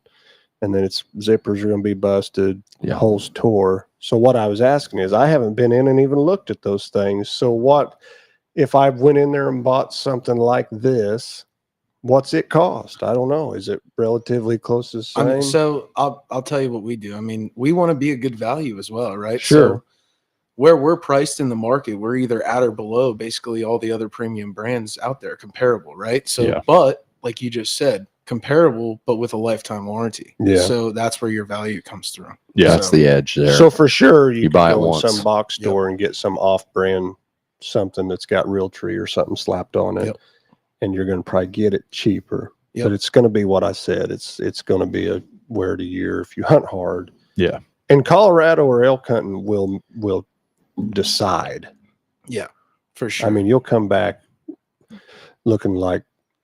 and then its zippers are going to be busted, holes tore. So what I was asking is, I haven't been in and even looked at those things. So what if I went in there and bought something like this? What's it cost? I don't know. Is it relatively close to the same? so I'll tell you what we do. I mean, we want to be a good value as well, right? Sure. So where we're priced in the market, we're either at or below basically all the other premium brands out there, comparable, right? So, but like you just said, comparable, but with a lifetime warranty. Yeah. So that's where your value comes through. Yeah. That's the edge there. So for sure, you buy can it go in once. some box store and get some off-brand something that's got real tree or something slapped on it, and you're going to probably get it cheaper. But it's going to be what I said. It's going to be a wear to year if you hunt hard. Yeah. And Colorado or elk hunting will decide. Yeah, for sure. I mean, you'll come back looking like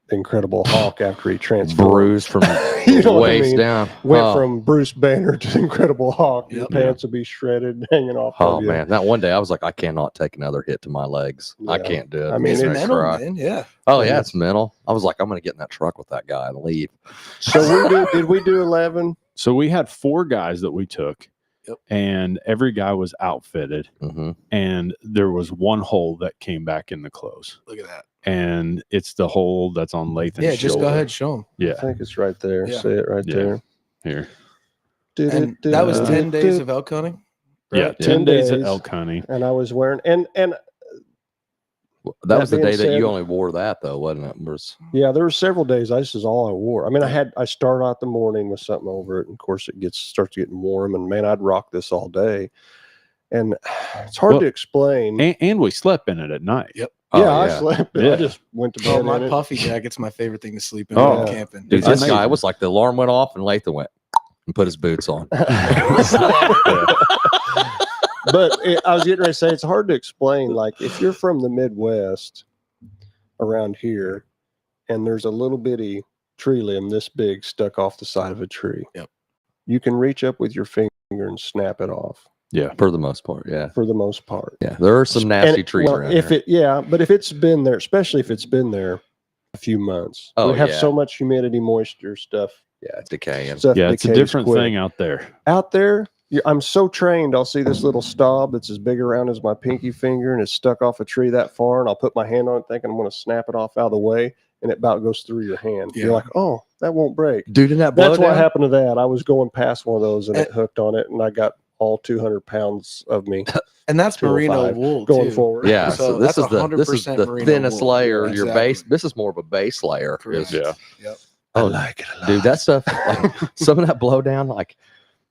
the Incredible Hawk after he transformed. Bruised from You know what I waist mean? down. Went from Bruce Banner to Incredible Hawk. Your pants will be shredded, hanging off. Oh of you. man, that one day I was like, I cannot take another hit to my legs. I Yeah. can't do it. I mean, it's it's mental, cry. man. Yeah. Oh yeah, it's mental. I was like, I'm gonna get in that truck with that guy and leave. So did we do 11? So we had 4 guys that we took, Yep. and every guy was outfitted, Mm-hmm. and there was one hole that came back in the clothes, Look at that. and it's the hole that's on Lathan's Yeah, just shoulder. go ahead, show them. Yeah, I think it's right there. Yeah. See it right Yeah. there. here. And that was 10 days of elk hunting. Yeah, Right? 10 days at days. elk hunting. And I was wearing and That was the being day that said- you only wore that though, wasn't it? yeah, there were several days. This is all I wore. I mean, I start out the morning with something over it, and of course it starts getting warm, and man, I'd rock this all day. And it's hard Well, to explain. And we slept in it at night. Yep. Oh, I slept. Yeah. I just went to bed. Oh, my in it. puffy jacket's my favorite thing to sleep in Oh, while yeah. camping. Dude, It's this amazing. guy was like the alarm went off and Lathan went and put his boots on. But I was getting ready to say it's hard to explain. Like if you're from the Midwest around here, and there's a little bitty tree limb this big stuck off the side of a tree. Yep. You can reach up with your finger and snap it off Yeah. For the most part, yeah. for the most part. Yeah. There are some nasty And, trees well, around if here. but if it's been there, especially if it's been there a few months, Oh, we have yeah. so much humidity, moisture, stuff. Yeah, it's decaying. Stuff Yeah, it's a decays different quick. thing out there. Out there, I'm so trained. I'll see this little stub that's as big around as my pinky finger, and it's stuck off a tree that far, and I'll put my hand on it, thinking I'm going to snap it off out of the way, and it about goes through your hand. Yeah. You're like, oh, that won't break. Dude, in that blow That's what down? happened to that. I was going past one of those, and it hooked on it, and I got all 200 pounds of me And that's 205 merino wool going too. forward. Yeah, So so this that's is the 100% merino thinnest wool. layer. Yeah, Your exactly. base. This is more of a base layer. Correct. Yeah. Yep. I Oh, like it a lot. dude, that stuff, like some of that blowdown, like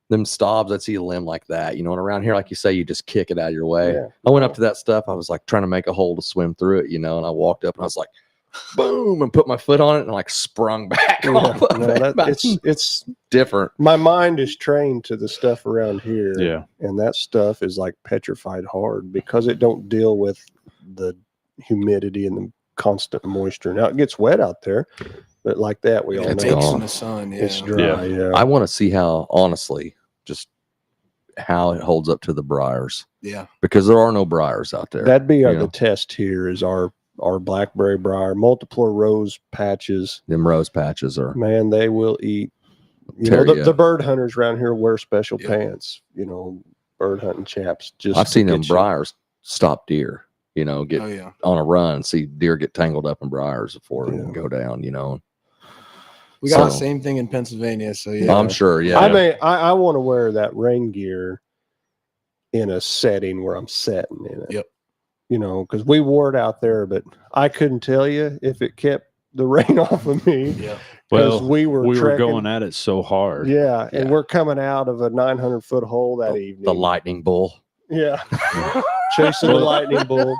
them stobs, I'd see a limb like that, you know, and around here, like you say, you just kick it out of your way. Yeah. I went up to that stuff. I was like trying to make a hole to swim through it, you know, and I walked up and I was like, boom, and put my foot on it and like sprung back. Yeah, off of no, it. it's different. my mind is trained to the stuff around here. Yeah. And that stuff is like petrified hard because it don't deal with the humidity and the constant moisture. Now it gets wet out there, but like that, we all It It's know takes gone. in the sun. Yeah. it's dry. Yeah. I want to see how, honestly, just how it holds up to the briars, Yeah. because there are no briars out there. That'd be you the know. test here is our blackberry briar, multiple rose patches. Them rose patches are Man, they will eat. Tear ya. The bird hunters around here wear special Yeah. pants. Bird hunting chaps. Just I've to seen them get you. briars stop deer, get Oh yeah. on a run, see deer get tangled up in briars before Yeah. and go down, We got the So- same thing in Pennsylvania. So yeah. I'm sure, yeah. I mean, I want to wear that rain gear in a setting where I'm setting in it. Yep. Because we wore it out there, but I couldn't tell you if it kept the rain off of me. Yeah. Because Well, we were going at it so hard. Yeah, and Yeah. we're coming out of a 900-foot hole that evening. The lightning bull. Yeah. Chasing the lightning bolt.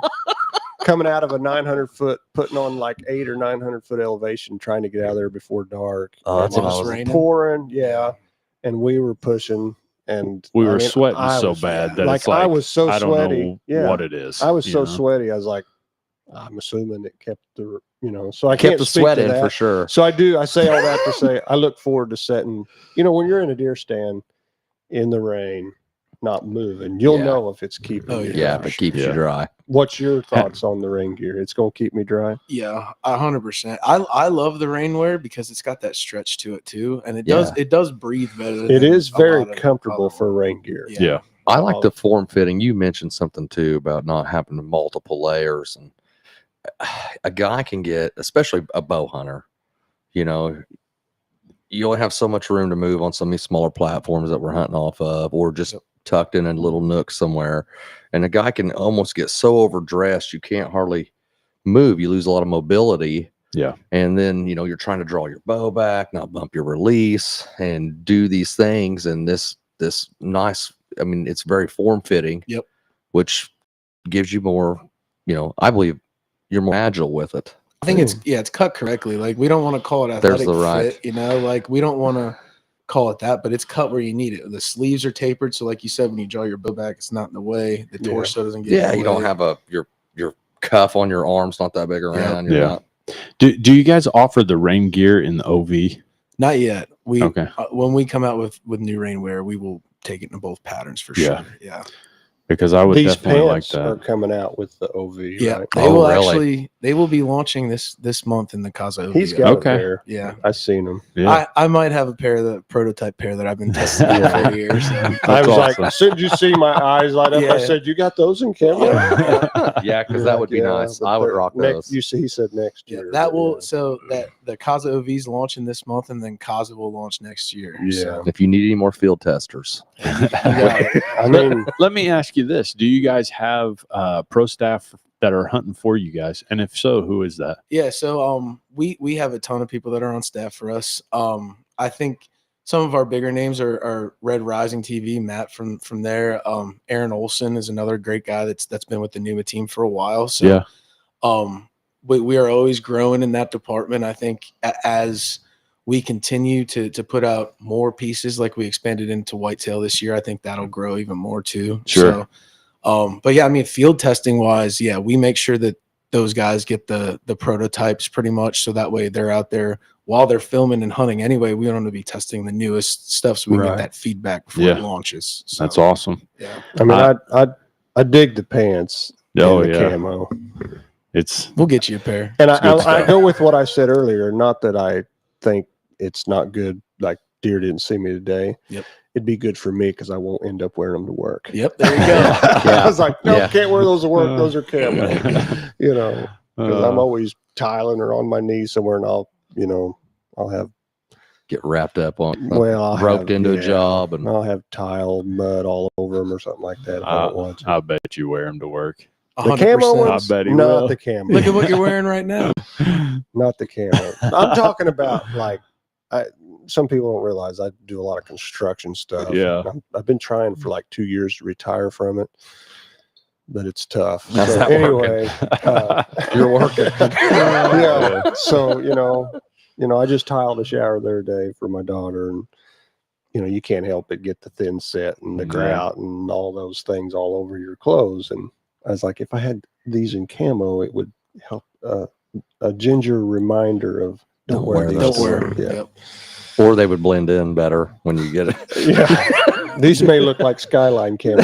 Coming out of a 900-foot, putting on like 800 or 900-foot elevation, trying to get out of there before dark. Oh, that's And what it I was was- raining. pouring. Yeah. And we were pushing, and We I were mean, sweating I so was- bad that like it's like I was so I don't sweaty. know Yeah. what it is. I was you so know? sweaty. I was like, I'm assuming it kept the, so I Kept can't the speak sweat to in that. for sure. So I say all that to say I look forward to setting. When you're in a deer stand in the rain, not moving, you'll Yeah. know if it's keeping Oh, you Yeah, dry. if it keeps Yeah. you dry. What's your thoughts on the rain gear? It's going to keep me dry. Yeah, 100%. I love the rainwear because it's got that stretch to it too, and it Yeah. does breathe better. It than is a very lot of comfortable other- for rain gear. Yeah. I like Oh. the form fitting. You mentioned something too about not having multiple layers, and a guy can get, especially a bow hunter, you only have so much room to move on some of these smaller platforms that we're hunting off of, or just Yep. tucked in a little nook somewhere. And a guy can almost get so overdressed you can't hardly move. You lose a lot of mobility. Yeah. And then, you're trying to draw your bow back, not bump your release, and do these things. And this nice, it's very form fitting. Yep. Which gives you more, I believe you're more agile with it. I think it's cut correctly. Like we don't want to call it There's athletic the right. fit, like we don't want to call it that, but it's cut where you need it. The sleeves are tapered, so like you said, when you draw your bow back, it's not in the way. The Yeah. torso doesn't get. Yeah. in the You don't way. have your cuff on your arm's not that big around. You're Yeah. not. Do you guys offer the rain gear in the OV? Not yet. We Okay. When we come out with new rainwear, we will take it in both patterns for Yeah. sure. Yeah. Because I would These definitely like pants are that. coming out with the OV. Yeah. Right? They Oh, will really? they will be launching this month in the Kaza. He's got Okay. it there. Yeah. I've seen him. Yeah. I might have a pair of the prototype pair that I've been testing out Yeah. for years. So. I was That's like, awesome. as soon as you see my eyes light up, I Yeah. said, "You got those in camera?" Yeah, because You're that like, would be "Yeah, nice. but I would they're rock next, those. He said next Yeah, year. that but will yeah. so that the Kaza OV's launching this month, and then Kaza will launch next year. So, If you need any more field testers, yeah, I mean, Let me ask you this: do you guys have pro staff that are hunting for you guys? And if so, who is that? yeah. So we have a ton of people that are on staff for us. I think some of our bigger names are Red Rising TV, Matt from there. Aaron Olson is another great guy that's been with the Pnuma team for a while. So Yeah. we are always growing in that department. I think as we continue to put out more pieces, like we expanded into whitetail this year, I think that'll grow even more too. Sure. So, but yeah, I mean, field testing wise, yeah, we make sure that those guys get the prototypes pretty much, so that way they're out there while they're filming and hunting. Anyway, we want to be testing the newest stuff, so we Right. get that feedback before Yeah. it launches. So, That's awesome. Yeah, I mean, I dig the pants. Oh and the yeah, camo. it's we'll get you a pair. And It's good I stuff. go with what I said earlier. Not that I think it's not good. Like deer didn't see me today. Yep. It'd be good for me because I won't end up wearing them to work. Yep, there you go. Yeah. I was like, no, Yeah. can't wear those to work. Those are camo. Because I'm Uh, always tiling or on my knees somewhere, and I'll have get wrapped up on I'll roped have- into a yeah, job, and I'll have tile mud all over them or something like that. If I don't want to. I bet you wear them to work. The camo 100%. ones, I bet he not will. the camo. Look at what you're wearing right now. Not the camo. I'm talking about some people don't realize I do a lot of construction stuff. Yeah. I've been trying for like 2 years to retire from it, but it's tough. How's So that anyway, you're working. yeah. So I just tiled a shower the other day for my daughter, and you can't help but get the thin set and the Yeah. grout and all those things all over your clothes. And I was like, if I had these in camo, it would help a ginger reminder of Don't wear these. those. Don't wear. Yeah. Yep. Or they would blend in better when you get it. Yeah. These may look like Skyline camo.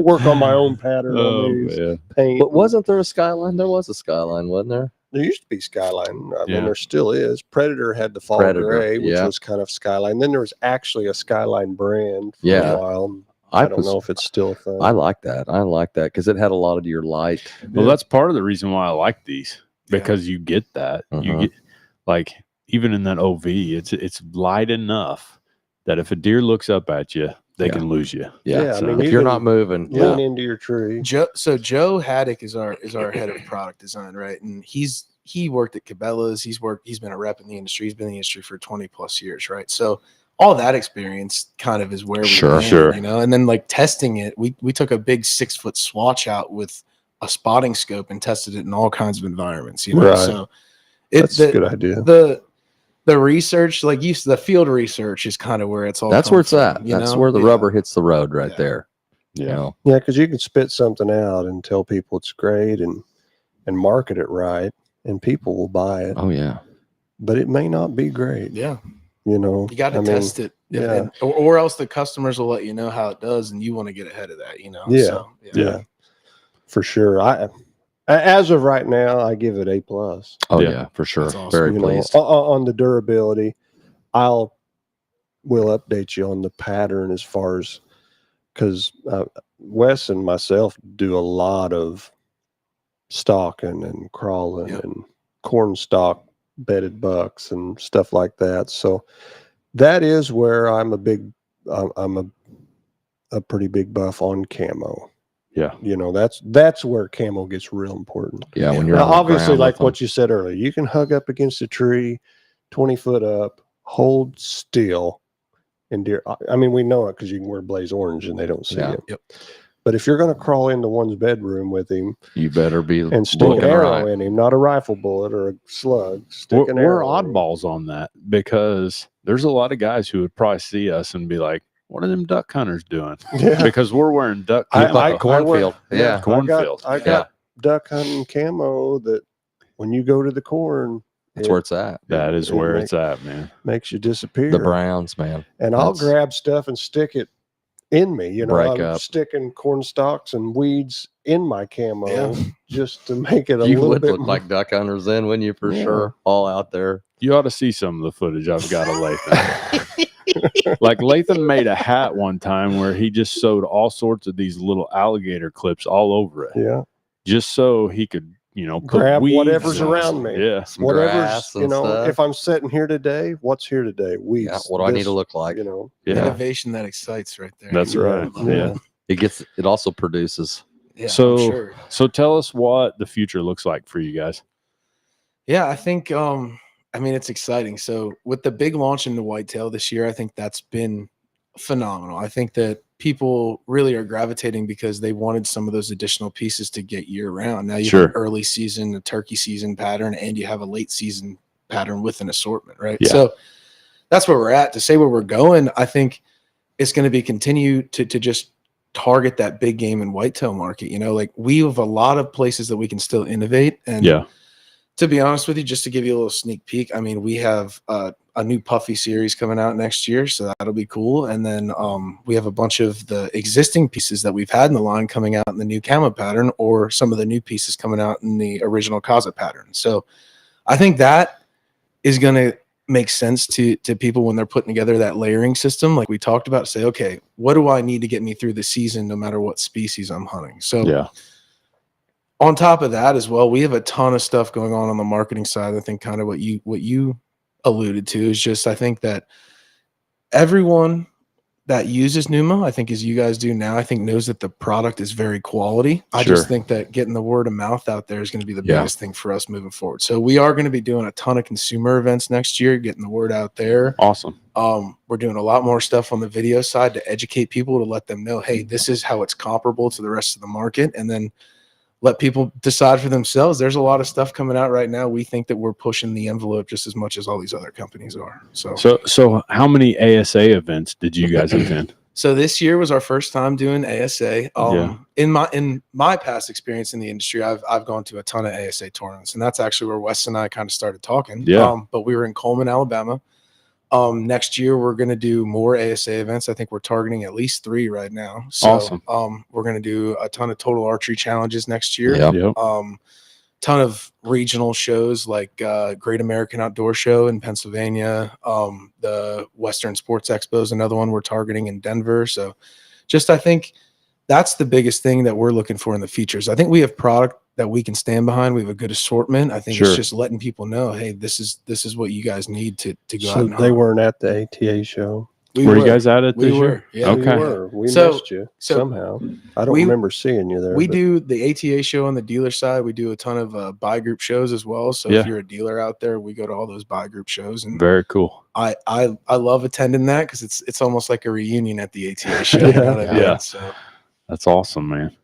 Work on my own pattern on these. man. Paint. But wasn't there a Skyline? There was a Skyline, wasn't there? There used to be Skyline. I Yeah. mean, there still is. Predator had the fall Predator, gray, which yeah. was kind of Skyline. Then there was actually a Skyline brand for Yeah. a while. I don't know if it's still a thing. I like that. I like that because it had a lot of your light. Well, that's part of the reason why I like these, because you get that. You Mhm. get, like, even in that OV, it's light enough that if a deer looks up at you, they Yeah. can lose you. Yeah. I so mean, If you you're can not moving, lean into your tree. Joe Haddock is our head of product design, right? And he worked at Cabela's. He's been a rep in the industry. He's been in the industry for 20+ years, right? So all that experience kind of is where we landed, you know. And then like testing it, we took a big 6-foot swatch out with a spotting scope and tested it in all kinds of environments, you know. Right. So That's a good idea. The research, like the field research, is kind of where it's all. that's where it's at. you That's know? where the Yeah. rubber hits the road right Yeah. there. Yeah. You know? Yeah, because you can spit something out and tell people it's great and market it right, and people will buy it. Oh yeah. But it may not be great. Yeah, You know, you got to I mean, test it, yeah. or else the customers will let you know how it does, and you want to get ahead of that, you know. Yeah. So, Yeah, for sure. As of right now, I give it A+. Oh Yeah. yeah, for sure. That's awesome. Very You know, pleased. on the durability. Will update you on the pattern as far as, because Wes and myself do a lot of stalking and crawling Yep. and corn stalk bedded bucks and stuff like that. So that is where I'm a pretty big buff on camo. Yeah. You know, that's where camo gets real important. Yeah, when you're Now, on the obviously, ground like with them. what you said earlier, you can hug up against a tree, 20 foot up, hold still, and deer. I mean, we know it because you can wear blaze orange and they don't see Yeah. it. Yep. But if you're going to crawl into one's bedroom with him You better be and stick an looking arrow right. in him, not a rifle bullet or a slug, stick an We're arrow in him. oddballs on that, because there's a lot of guys who would probably see us and be like, "What are them duck hunters doing?" Yeah. Because we're wearing duck. I- Look like I a cornfield. wear- Yeah. Cornfield. I got duck hunting camo that when you go to the corn, That's where it's at. That is it where it's at, man. makes you disappear. The Browns, man. And I'll That's- grab stuff and stick it in me. You know, Break I'm up. sticking corn stalks and weeds in my camo Yeah. just to make it a You little would bit look more. like duck hunters then, wouldn't you? For Yeah. sure. All out there. You ought to see some of the footage I've got of Lathan. Like Lathan made a hat one time where he just sewed all sorts of these little alligator clips all over it, Yeah, just so he could, you know, put grab weeds whatever's and- around me. Yeah. Some Whatever's, grass and you know, stuff. if I'm sitting here today, what's here today? Weeds. Yeah. What do I need This, to look like? You know, Yeah. Innovation that excites, right there. That's right. Yeah. It also produces. Yeah, So- I'm sure. So tell us what the future looks like for you guys. Yeah, I think I mean it's exciting. So with the big launch into whitetail this year, I think that's been phenomenal. I think that people really are gravitating because they wanted some of those additional pieces to get year round. Now you Sure. have an early season, a turkey season pattern, and you have a late season pattern with an assortment, right? Yeah. So that's where we're at. To say where we're going, I think it's going to be continue to just target that big game and whitetail market. You know, like we have a lot of places that we can still innovate. And Yeah. to be honest with you, just to give you a little sneak peek, I mean, we have a new puffy series coming out next year, so that'll be cool. And then we have a bunch of the existing pieces that we've had in the line coming out in the new camo pattern, or some of the new pieces coming out in the original Kaza pattern. So I think that is going to make sense to people when they're putting together that layering system, like we talked about. Say, okay, what do I need to get me through the season, no matter what species I'm hunting? So Yeah. on top of that as well, we have a ton of stuff going on the marketing side. I think kind of what you alluded to is just, I think that everyone that uses Pnuma, I think as you guys do now, I think knows that the product is very quality. I Sure. just think that getting the word of mouth out there is going to be the Yeah. biggest thing for us moving forward. So we are going to be doing a ton of consumer events next year, getting the word out there. Awesome. We're doing a lot more stuff on the video side to educate people, to let them know, hey, this is how it's comparable to the rest of the market. And then let people decide for themselves. There's a lot of stuff coming out right now. We think that we're pushing the envelope just as much as all these other companies are. So how many ASA events did you guys attend? So this year was our first time doing ASA. Yeah. In my past experience in the industry, I've gone to a ton of ASA tournaments, and that's actually where Wes and I kind of started talking. Yeah. But we were in Coleman, Alabama. Next year we're going to do more ASA events. I think we're targeting at least 3 right now. So, Awesome. We're going to do a ton of total archery challenges next year. Yep. Yep. Ton of regional shows like Great American Outdoor Show in Pennsylvania. The Western Sports Expo is another one we're targeting in Denver. So I think that's the biggest thing that we're looking for in the features. I think we have product that we can stand behind. We have a good assortment. I think Sure. it's just letting people know, hey, this is what you guys need to go out So and they hunt. weren't at the ATA show. Were you guys at it We this were. year? Yeah, Okay. We were. We So- missed you so somehow. I don't we- remember seeing you there. We but do the ATA show on the dealer side. We do a ton of buy group shows as well. So Yeah. if you're a dealer out there, we go to all those buy group shows, and Very cool. I love attending that because it's almost like a reunion at the ATA show. You know what I mean? Yeah. So That's awesome, man.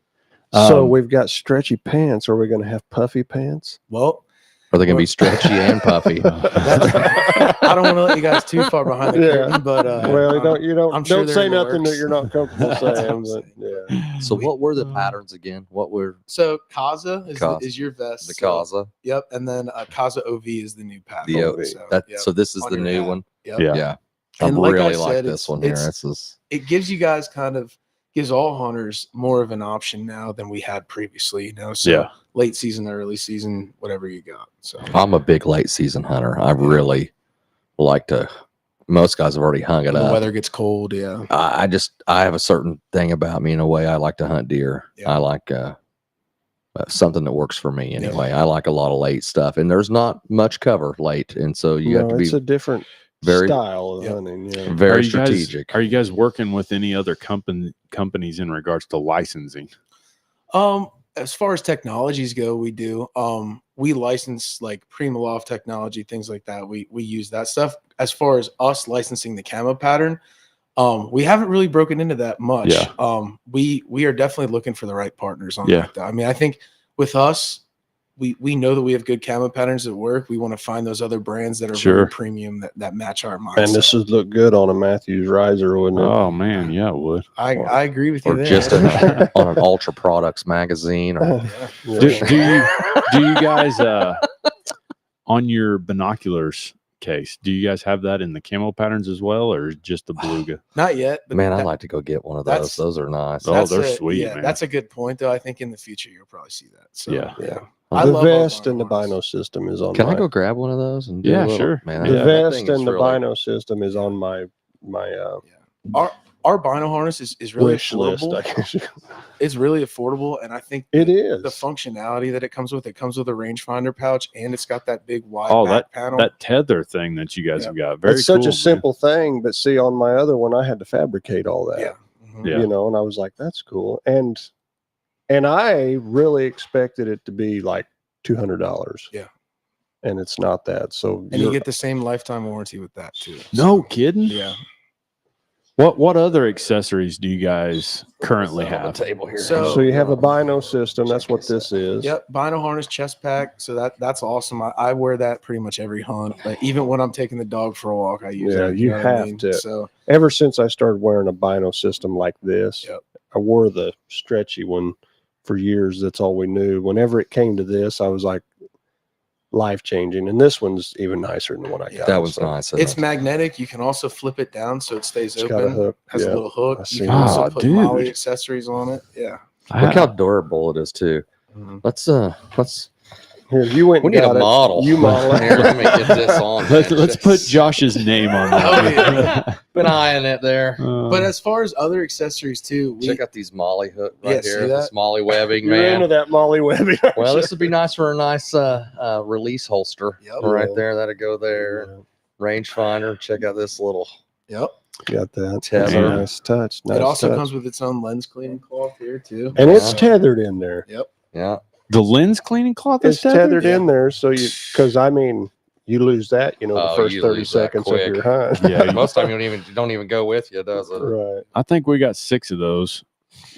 So Um, we've got stretchy pants. Are we going to have puffy pants? well, Are they going to be stretchy and puffy? I don't want to let you guys too far behind the Yeah. curtain, but Well, I'm sure don't they're say in the nothing that works. you're not comfortable That's what saying. I'm But saying. yeah, So what were the patterns again? What were So Kaza Kaza. is your vest. the So, Kaza? yep, and then Kaza OV is the new pattern. The OV. Yep. So this is On the your new hat. one. Yep. Yeah. Yeah. I And like I really like said, this it's- one here. it's- This is It gives you guys gives all hunters more of an option now than we had previously. So Yeah. late season, early season, whatever you got. So I'm a big late season hunter. I really like to. Most guys have already hung it when the up. weather gets cold. Yeah. I have a certain thing about me in a way. I like to hunt deer. Yeah. I like something that works for me anyway. I like a lot of late stuff, and there's not much cover late, and so you have to it's be a different very- style of Yep. hunting. Yeah. very are you guys- strategic. Are you guys working with any other companies in regards to licensing? As far as technologies go, we do. We license like Primaloft technology, things like that. We use that stuff. As far as us licensing the camo pattern, we haven't really broken into that much. Yeah. We are definitely looking for the right partners on Yeah. like that. I mean, I think with us, we know that we have good camo patterns that work. We want to find those other brands that are Sure. very premium that match our mindset. And this would look good on a Matthews riser, wouldn't it? Oh man, yeah, it would. I agree with you or there. just on an Ultra Products magazine. Or, Yeah. Do you guys on your binoculars case? Do you guys have that in the camo patterns as well, or just the beluga? Not yet. But man, I'd that- like to go get one of that's- those. Those are nice. Oh, that's they're a- sweet, Yeah, man. that's a good point, though. I think in the future you'll probably see that. So Yeah. yeah. I The love our vest and the bino bino system is on Can my, I go grab one of those? And do Yeah, a little, sure. Man, the that vest thing is and the really- bino system is on my Our bino harness is really wish list, affordable. I guess. It's really affordable, and I think It is. the functionality that it comes with. It comes with a rangefinder pouch, and it's got that big wide Oh, back panel. That tether thing that you guys Yeah. have got. Very It's such cool, a simple thing, but see, on my other one, I had to fabricate all that. yeah. Mhm. Yeah. You know, and I was like, that's cool. And I really expected it to be like $200. Yeah. And it's not that. So And you you're- get the same lifetime warranty with that too. No So, kidding. yeah. What other accessories do you guys currently On the have? table here. so you have a bino system. That's what this is. Yep. Bino harness, chest pack. So that's awesome. I wear that pretty much every hunt. Like even when I'm taking the dog for a walk, I use Yeah, it. you know what I have mean? to. So Ever since I started wearing a bino system like this, Yep. I wore the stretchy one for years. That's all we knew. Whenever it came to this, I was like, life changing. And this one's even nicer than the one I got. That one's so nice. isn't it's it? magnetic. You can also flip it down so it stays It's open. got a hook. Has Yeah. a little hook. I You see can that. also Oh, put dude. Molly accessories on it. Yeah. Look how durable it is too. Let's Here, you went we and need a got it. model. You model it. Here, let me get this on. Let's put Josh's name on that. Been eyeing it there. But as far as other accessories too, Check out these molly hook right Yeah, see here. that? This molly webbing, You're into man. that Molly Webbing. aren't Well, you? this would be nice for a nice release holster. Yep. Right Yeah. there. That'd go there. Yeah, Rangefinder. Check out this little yep. got that. Tether. That's a nice touch. Nice It also touch. comes with its own lens cleaning cloth here too. and it's tethered in there. Yep. Yeah. The lens cleaning cloth is It's tethered Yeah. in there, so because I mean, you lose that, the Oh, first you 30 lose that seconds of quick. your hunt. Yeah, Most time you don't even go with you, does it? Right. I think we got 6 of those.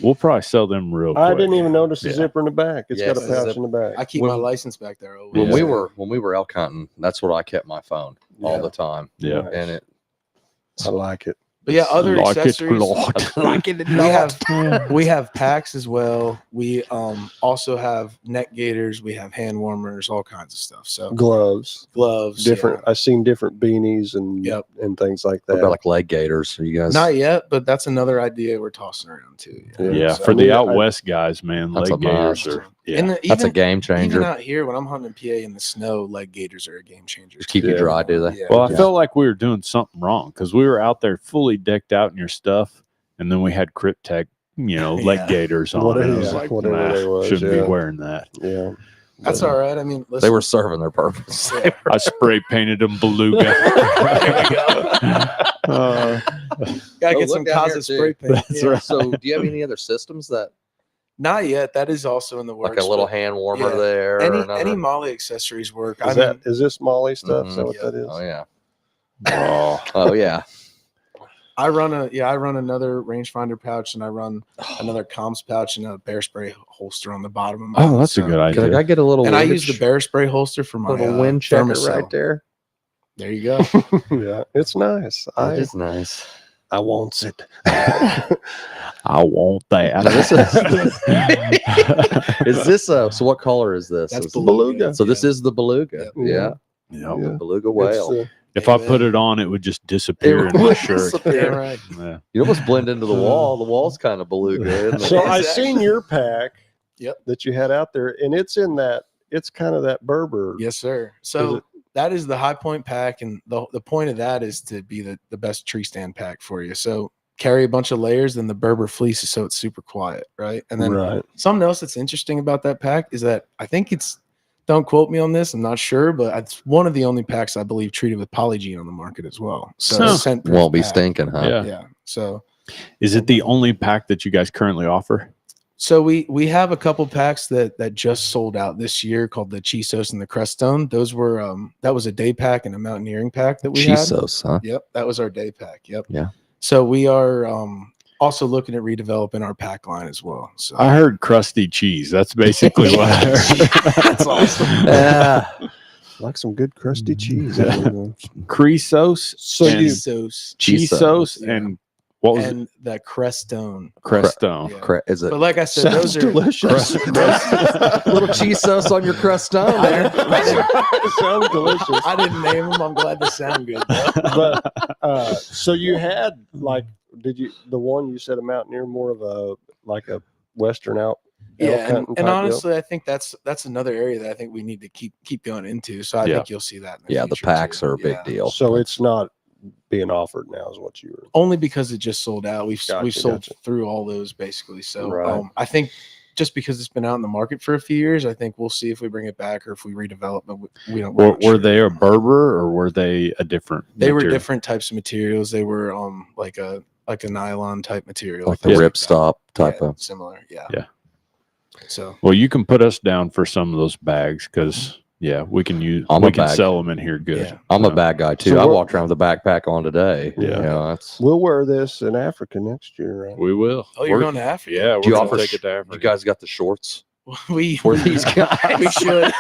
We'll probably sell them real quick. I didn't even notice the Yeah. zipper in the back. It's Yes, got a the pouch zip- in the back. I keep When- my license back there always. When Yeah. we were elk hunting, that's where I kept my phone all Yeah. the time. Yeah. Nice. And it I like it. But yeah, other Like it's accessories. glocked. We have packs as well. We also have neck gaiters. We have hand warmers, all kinds of stuff. So Gloves, gloves, different. I've seen different beanies and Yep. and things like What that. about like leg gaiters? Are you guys? Not yet, but that's another idea we're tossing around too. Yeah, So for I the mean, out I- west guys, man, That's leg a gators must. are. Yeah, And That's a even game changer. out here when I'm hunting PA in the snow, leg gaiters are a game changer. Just keep you Yeah. dry, do they? Yeah. well, I Yeah. felt like we were doing something wrong because we were out there fully decked out in your stuff, and then we had Crypt Tech, leg Yeah. gators on. Whatever- and I was yeah, like, whatever nah, they was, shouldn't yeah. be wearing that. Yeah, That's But, all right. I mean, listen, They were serving their purpose. Yeah. I spray painted them beluga. There we go. Uh, Gotta Oh, get look some down here, Kaza too. spray paint. That's Yeah. right. So, do you have any other systems that, Not yet. That is also in the works. like a little but hand warmer yeah. there? or Any another? Molly accessories work. is this Molly stuff? Is that Mhm. what that is? Oh yeah. oh, Oh yeah. I run another rangefinder pouch, and I run another comms pouch and a bear spray holster on the bottom of mine. oh, that's a good Can idea. I get a little? And I windage- use the bear spray holster for my little wind checker thermocell. right there. There you go. Yeah, it's nice. That is nice. I wants it. I want that. Is this so? What color is this? That's Is- beluga. So this is the beluga. Yep. Yeah. Yep. Yeah. Beluga It's, whale. If I put it on, it would just disappear It in my would shirt. disappear. Yeah, right. Yeah. You almost blend into the wall. The wall's kind of beluga. Isn't it? So I Exactly. seen your pack. Yep. That you had out there, and it's in that. It's kind of that Berber. Yes, sir. Is So it- that is the high point pack, and the point of that is to be the best tree stand pack for you. So carry a bunch of layers, then the Berber fleece is so it's super quiet, right? And then Right. something else that's interesting about that pack is that I think it's, don't quote me on this, I'm not sure, but it's one of the only packs I believe treated with polygene on the market as well. So Huh. scent-proof Won't be pack. stinking, huh? Yeah. Yeah. So Is it the only pack that you guys currently offer? we have a couple packs that just sold out this year called the Chisos and the Creststone. Those were that was a day pack and a mountaineering pack that we had. Chisos, huh? Yep, that was our day pack. Yep. Yeah. So we are also looking at redeveloping our pack line as well. So I heard crusty cheese. That's basically what I heard. That's awesome. Yeah. Like some good crusty cheese. Creosote, So and you Chisos Chisos, Yeah. and what was it? and the Creststone. Crestone. Yeah. Is it But like I said, sounds those are delicious. little chisos on your crestone there? Sounds delicious. I didn't name them. I'm glad they sound good. Though. But so you had like, did you the one you said a mountaineer more of a like a western out? elk Yeah, hunting and type deal? honestly, I think that's another area that I think we need to keep going into. So I Yeah. think you'll see that. In the Yeah, the future, packs too. are a big Yeah. deal. So it's not being offered now, is what you were. Only because it just sold out. We've Gotcha, sold gotcha. through all those basically. So Right. I think just because it's been out in the market for a few years, I think we'll see if we bring it back or if we redevelop it. We don't. we're not Were sure. they a Berber or were they a different? They were material? different types of materials. They were like a nylon type material, Like the things rip that. stop type Yeah, of. similar. Yeah. Yeah. So Well, you can put us down for some of those bags because we can use. I'm we a can bag. sell them in here good. Yeah. I'm a bad guy too. So I what- walked around with a backpack on today. Yeah. You know, that's. We'll wear this in Africa next year, right? We will. oh, you're We're- going to Africa? Yeah, we're Do you gonna offer take it to Africa. You guys got the shorts we for these guys? we should.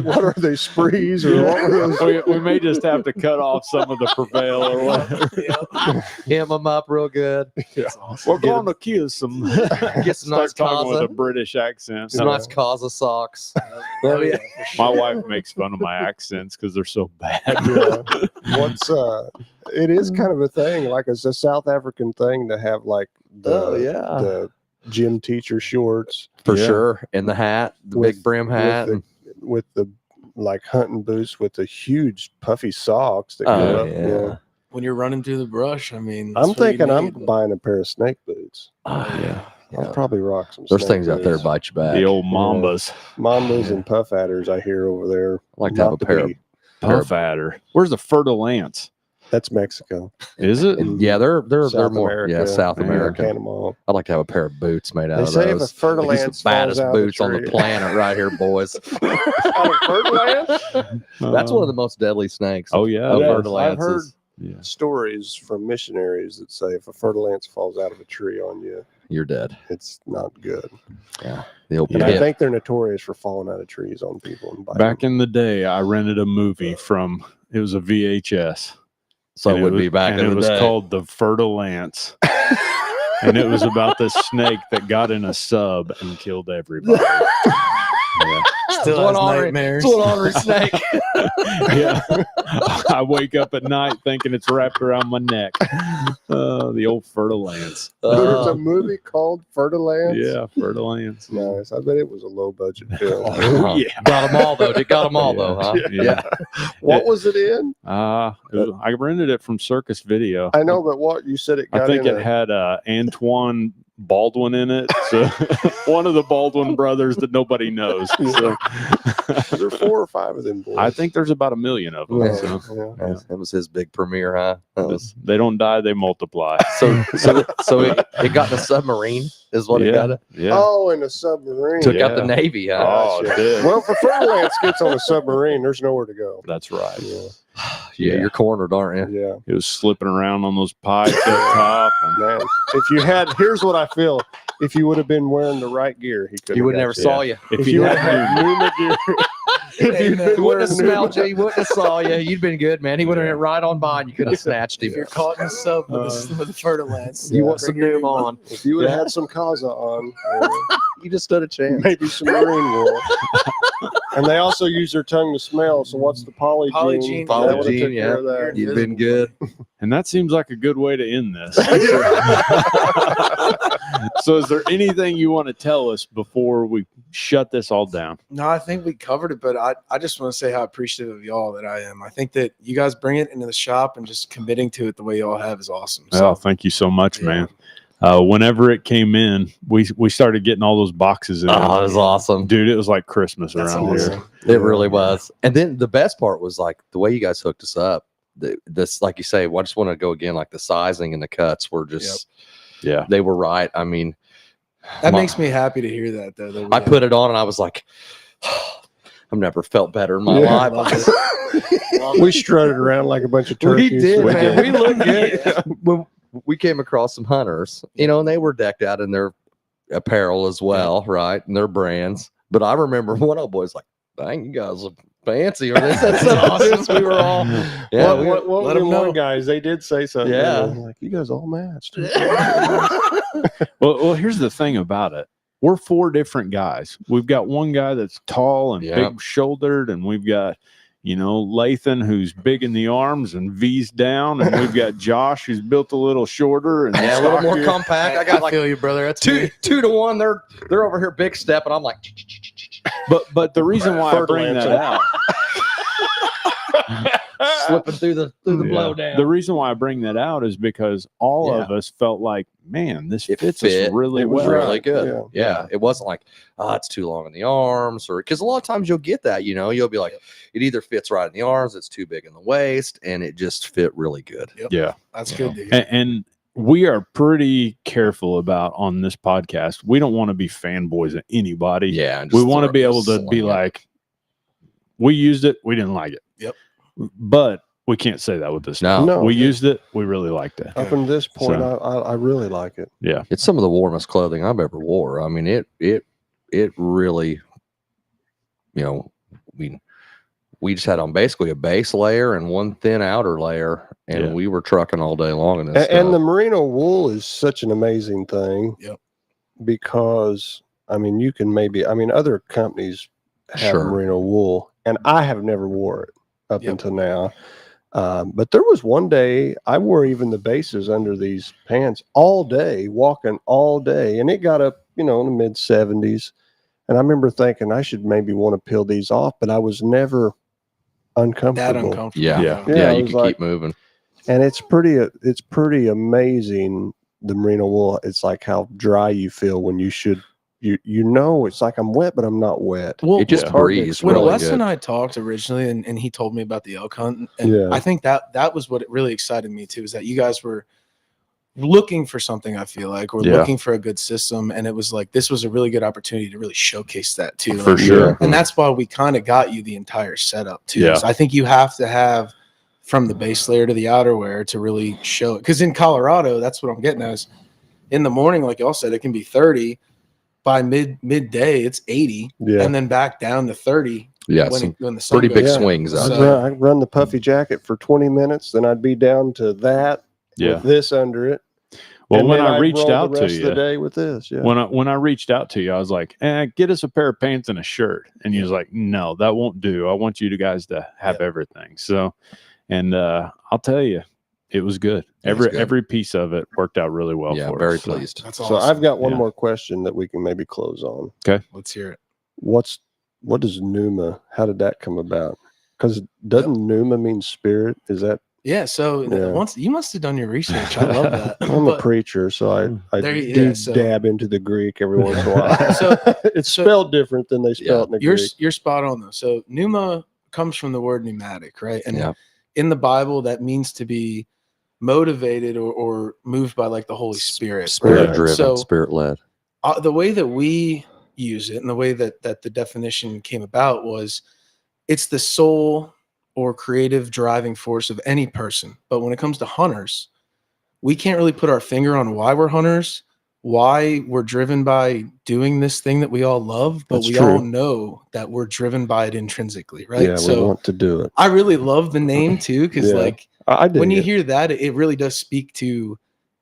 What are they, sprees or what were those? we may just have to cut off some of the prevail or whatever. Hem them up real good. We're going to kiss some. Get some nice Start talking with a Kaza. British accent. Some nice Kaza socks. Oh, yeah, for My sure. wife makes fun of my accents because they're so bad. Yeah. What's it is kind of a thing, like it's a South African thing to have like the gym teacher shorts For Yeah. sure. And the hat, the With- big brim hat. with the like hunting boots with the huge puffy socks that Oh, go up. yeah. When you're running through the brush, I mean, I'm that's what you thinking I'm need. buying a pair of snake boots. Oh, yeah. I'll probably rock some. There's snake things out there boots. to bite you back. The old mambas. Mambas and puff adders I hear over there. I like to have Not a pair of. be. Puff adder. Where's the fertile ants? That's Mexico. Is it? Yeah, they're South more America, South yeah, American. Panama. I'd like to have a pair of boots made out They of say if a those. fertile These are ant the baddest falls out of the boots on the tree- planet right here, boys. That's one of the most deadly snakes. Oh yeah. of Yes, fertile I've ants heard is- Yeah. stories from missionaries that say if a fertile ant falls out of a tree on you, you're dead. it's not good. Yeah. The old And Yeah. I think they're notorious for falling out of trees on people. And biting Back them. in the day, I rented a movie from. It was a VHS, So And it would be back and in it the was day. called the Fertile Lance. And it was about this snake that got in a sub and killed everybody. Yeah. Still has nightmares. It's one ornery snake. Yeah. I wake up at night thinking it's wrapped around my neck. The old Fertile Lance. There's a movie called Fertilance. Yeah, Fertile Lance. Nice. I bet it was a low budget film. Oh, yeah. Got them all though. It got them all though, huh? Yeah. What was it in? I rented it from Circus Video. I know, but what you said it got I think in it had Antoine Baldwin in it. So one of the Baldwin brothers that nobody knows. So there are 4 or 5 of them boys. I think there's about 1 million of them. Yeah, So yeah. That was his big premiere, huh? That was, they don't die, they multiply. so it got in a submarine, is what it got. It Yeah. Oh, in a submarine. took out the Yeah. Navy, huh? Oh, it did. Well, if a Fertilance gets on a submarine, there's nowhere to go. That's right. Yeah, Yeah, you're cornered, aren't you? yeah. It was slipping around on those pipes up top. And Man, if you had, here's what I feel. If you would have been wearing the right gear, he could. He would never saw you. If you would have had Pnuma gear, if Hey, you'd man, been He wouldn't wearing have smelled you. Pnuma- He wouldn't have saw you. You'd been good, man. He would have went right on by and you could have snatched If him. you're caught in a sub with a Fertilance, You want some bring your Pnuma on. If you would have Yeah. had some Kaza on, You just stood a chance. maybe some marine wool. And they also use their tongue to smell. So what's the polygene? Polygene, That would've Polygene, took care yeah. of that. You've been good. And that seems like a good way to end this. So is there anything you want to tell us before we shut this all down? No, I think we covered it, but I just want to say how appreciative of y'all that I am. I think that you guys bring it into the shop and just committing to it the way y'all have is awesome. Oh, thank you so much, Yeah. man. Whenever it came in, we started getting all those boxes in. Oh, it was awesome. Dude, it was like Christmas That's around awesome. here. It really was. And then the best part was like the way you guys hooked us up. This, like you say, I just want to go again, like the sizing and the cuts were just, Yeah. they were right. I mean, That My- makes me happy to hear that, though. that we I have- put it on and I was like, I've never felt better in my Yeah. life. We strutted around like a bunch of We turkeys. did, We man. did. We looked good. When we came across some hunters, and they were decked out in their apparel as well, right? And their brands. But I remember one old boy's like, dang, you guys look fancy. Or they said something to us. We were all, yeah. What let were 'em the one know. guys? They did say something. Yeah. They were like, you guys all matched. Well, here's the thing about it. We're 4 different guys. We've got one guy that's tall and Yeah. big shouldered, and we've got, Lathan, who's big in the arms and V's down, and we've got Josh, who's built a little shorter and Yeah, a little more stockier. compact. I got like feel you, brother. That's two me. 2 to 1. They're over here big step, and I'm like, But the reason why I bring that out, slipping through the Yeah. blowdown. The reason why I bring that out is because all Yeah. of us felt like, man, this It fits fit. us really It was well. really good. Yeah. Yeah. It wasn't like, it's too long in the arms, or because a lot of times you'll get that, you'll be like, it either fits right in the arms, it's too big in the waist, and it just fit really good. Yeah. That's good to hear. And we are pretty careful about on this podcast. We don't want to be fanboys of anybody. Yeah. and We just want to throw- be able to sling be it. like, we used it, we didn't like it. Yep. But we can't say that with this. No. No. We used it, we really liked it. Up until this point, So- I really like it. Yeah. It's some of the warmest clothing I've ever wore. I mean, it really, we just had on basically a base layer and one thin outer layer, and Yeah. we were trucking all day long in this. And the stuff. merino wool is such an amazing thing. Yep. Because you can other companies have Sure. merino wool, and I have never wore it up Yep. until now. But there was one day I wore even the bases under these pants all day, walking all day, and it got up, in the mid 70s. And I remember thinking I should maybe want to peel these off, but I was never That uncomfortable. uncomfortable. Yeah. Yeah. Yeah, yeah, it you was can like- keep moving. And it's pretty amazing, the merino wool. It's like how dry you feel when it's like I'm wet, but I'm not wet. Well, It just it's hard to breathes when really Wes good. and I talked originally, and he told me about the elk hunt, and Yeah. I think that was what it really excited me too, is that you guys were looking for something. I feel like we're Yeah. looking for a good system, and it was like this was a really good opportunity to really showcase that too. For Like, sure. and that's why we kind of got you the entire setup too. Yeah. So I think you have to have from the base layer to the outerwear to really show it. Because in Colorado, that's what I'm getting at. Is in the morning, like y'all said, it can be 30. By midday, it's 80, Yeah. and then back down to 30 Yeah, when, some when the sun pretty goes big Yeah. down. swings out I'd there. run, I'd run the puffy jacket for 20 minutes, then I'd be down to that Yeah. with this under it. Well, and when then I I'd reached roll out the to rest of the you, day with this. Yeah. when I reached out to you, I was like, get us a pair of pants and a shirt. And you was like, no, that won't do. I want you guys to have everything. So, and I'll tell you, it was good. Every piece of it worked out really well Yeah, for very us. pleased. That's So awesome. I've got one Yeah. more question that we can maybe close on. Let's hear it. What does Pnuma? How did that come about? Because doesn't Pnuma mean spirit? Is that? Yeah. So Yeah. once you must have done your research. I love that. I'm a But preacher, so I There you- do yeah, so- dab into the Greek every once in a while. So- it's so- spelled different than they spell it in the you're Greek. you're spot on though. So pneuma comes from the word pneumatic, right? And Yeah. in the Bible, that means to be motivated or moved by like the Holy Spirit. Spirit right? driven, So spirit led. the way that we use it and the way that the definition came about was it's the soul or creative driving force of any person. But when it comes to hunters, we can't really put our finger on why we're hunters, why we're driven by doing this thing that we all love, but That's we true. all know that we're driven by it intrinsically, right? Yeah, we So want to do it. I really love the name too, because Yeah. like I dig when you it. hear that, it really does speak to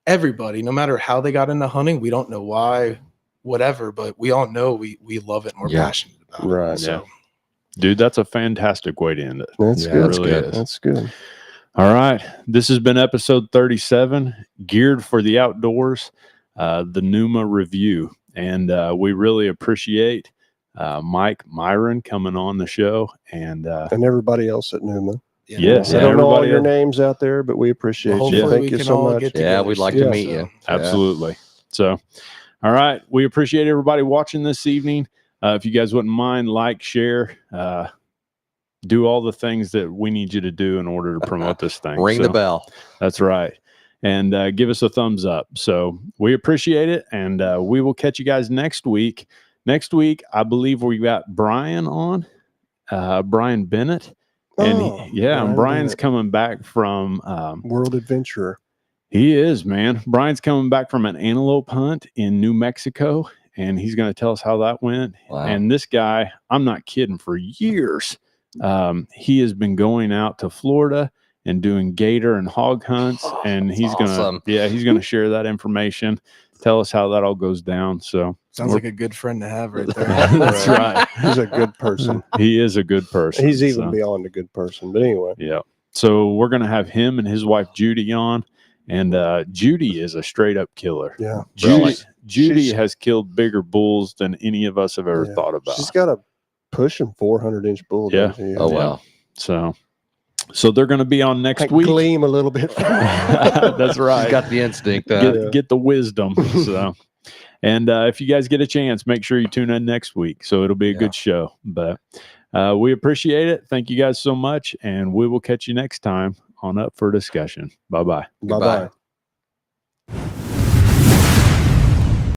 everybody, no matter how they got into hunting. We don't know why, whatever, but we all know we love it and we're Yeah. passionate about it. Right. So Dude, that's a fantastic way to end it. That's Yeah, good. that's really good. is. That's good. All right. This has been episode 37, geared for the outdoors, the Pnuma review. And we really appreciate Mike Meiran coming on the show. And And everybody else at Pnuma. yes, I and don't know all everybody your else. names out there, but we appreciate well, you. hopefully Thank we you can so all much. get Yeah, together we'd like Yeah. to meet you. Absolutely. So, all right. We appreciate everybody watching this evening. If you guys wouldn't mind, like, share, do all the things that we need you to do in order to promote this thing. Ring the bell. That's right. And give us a thumbs up. So we appreciate it. And we will catch you guys next week. Next week, I believe we got Brian on, Brian Bennett. And Oh, and Brian's Bennett. coming back from World Adventurer. he is, man. Brian's coming back from an antelope hunt in New Mexico, and he's going to tell us how that went. Wow. And this guy, I'm not kidding, for years, he has been going out to Florida and doing gator and hog hunts, and he's awesome. he's gonna share that information, tell us how that all goes down. So sounds like a good friend to have right there. that's right. He's a good person. He is a good person. He's even so. beyond a good person. But anyway, Yeah. So we're going to have him and his wife, Judy, on. And Judy is a straight up killer. yeah. Judy she's- has killed bigger bulls than any of us have ever Yeah. thought about. She's got a pushing 400-inch bull. Yeah. doesn't she? Oh, wow. So they're going to be on next I week. gleam a little bit. That's right. He's got the instinct. Get the wisdom. So, and if you guys get a chance, make sure you tune in next week. So it'll be a good show. But we appreciate it. Thank you guys so much. And we will catch you next time on Up for Discussion. Bye-bye. Bye-bye.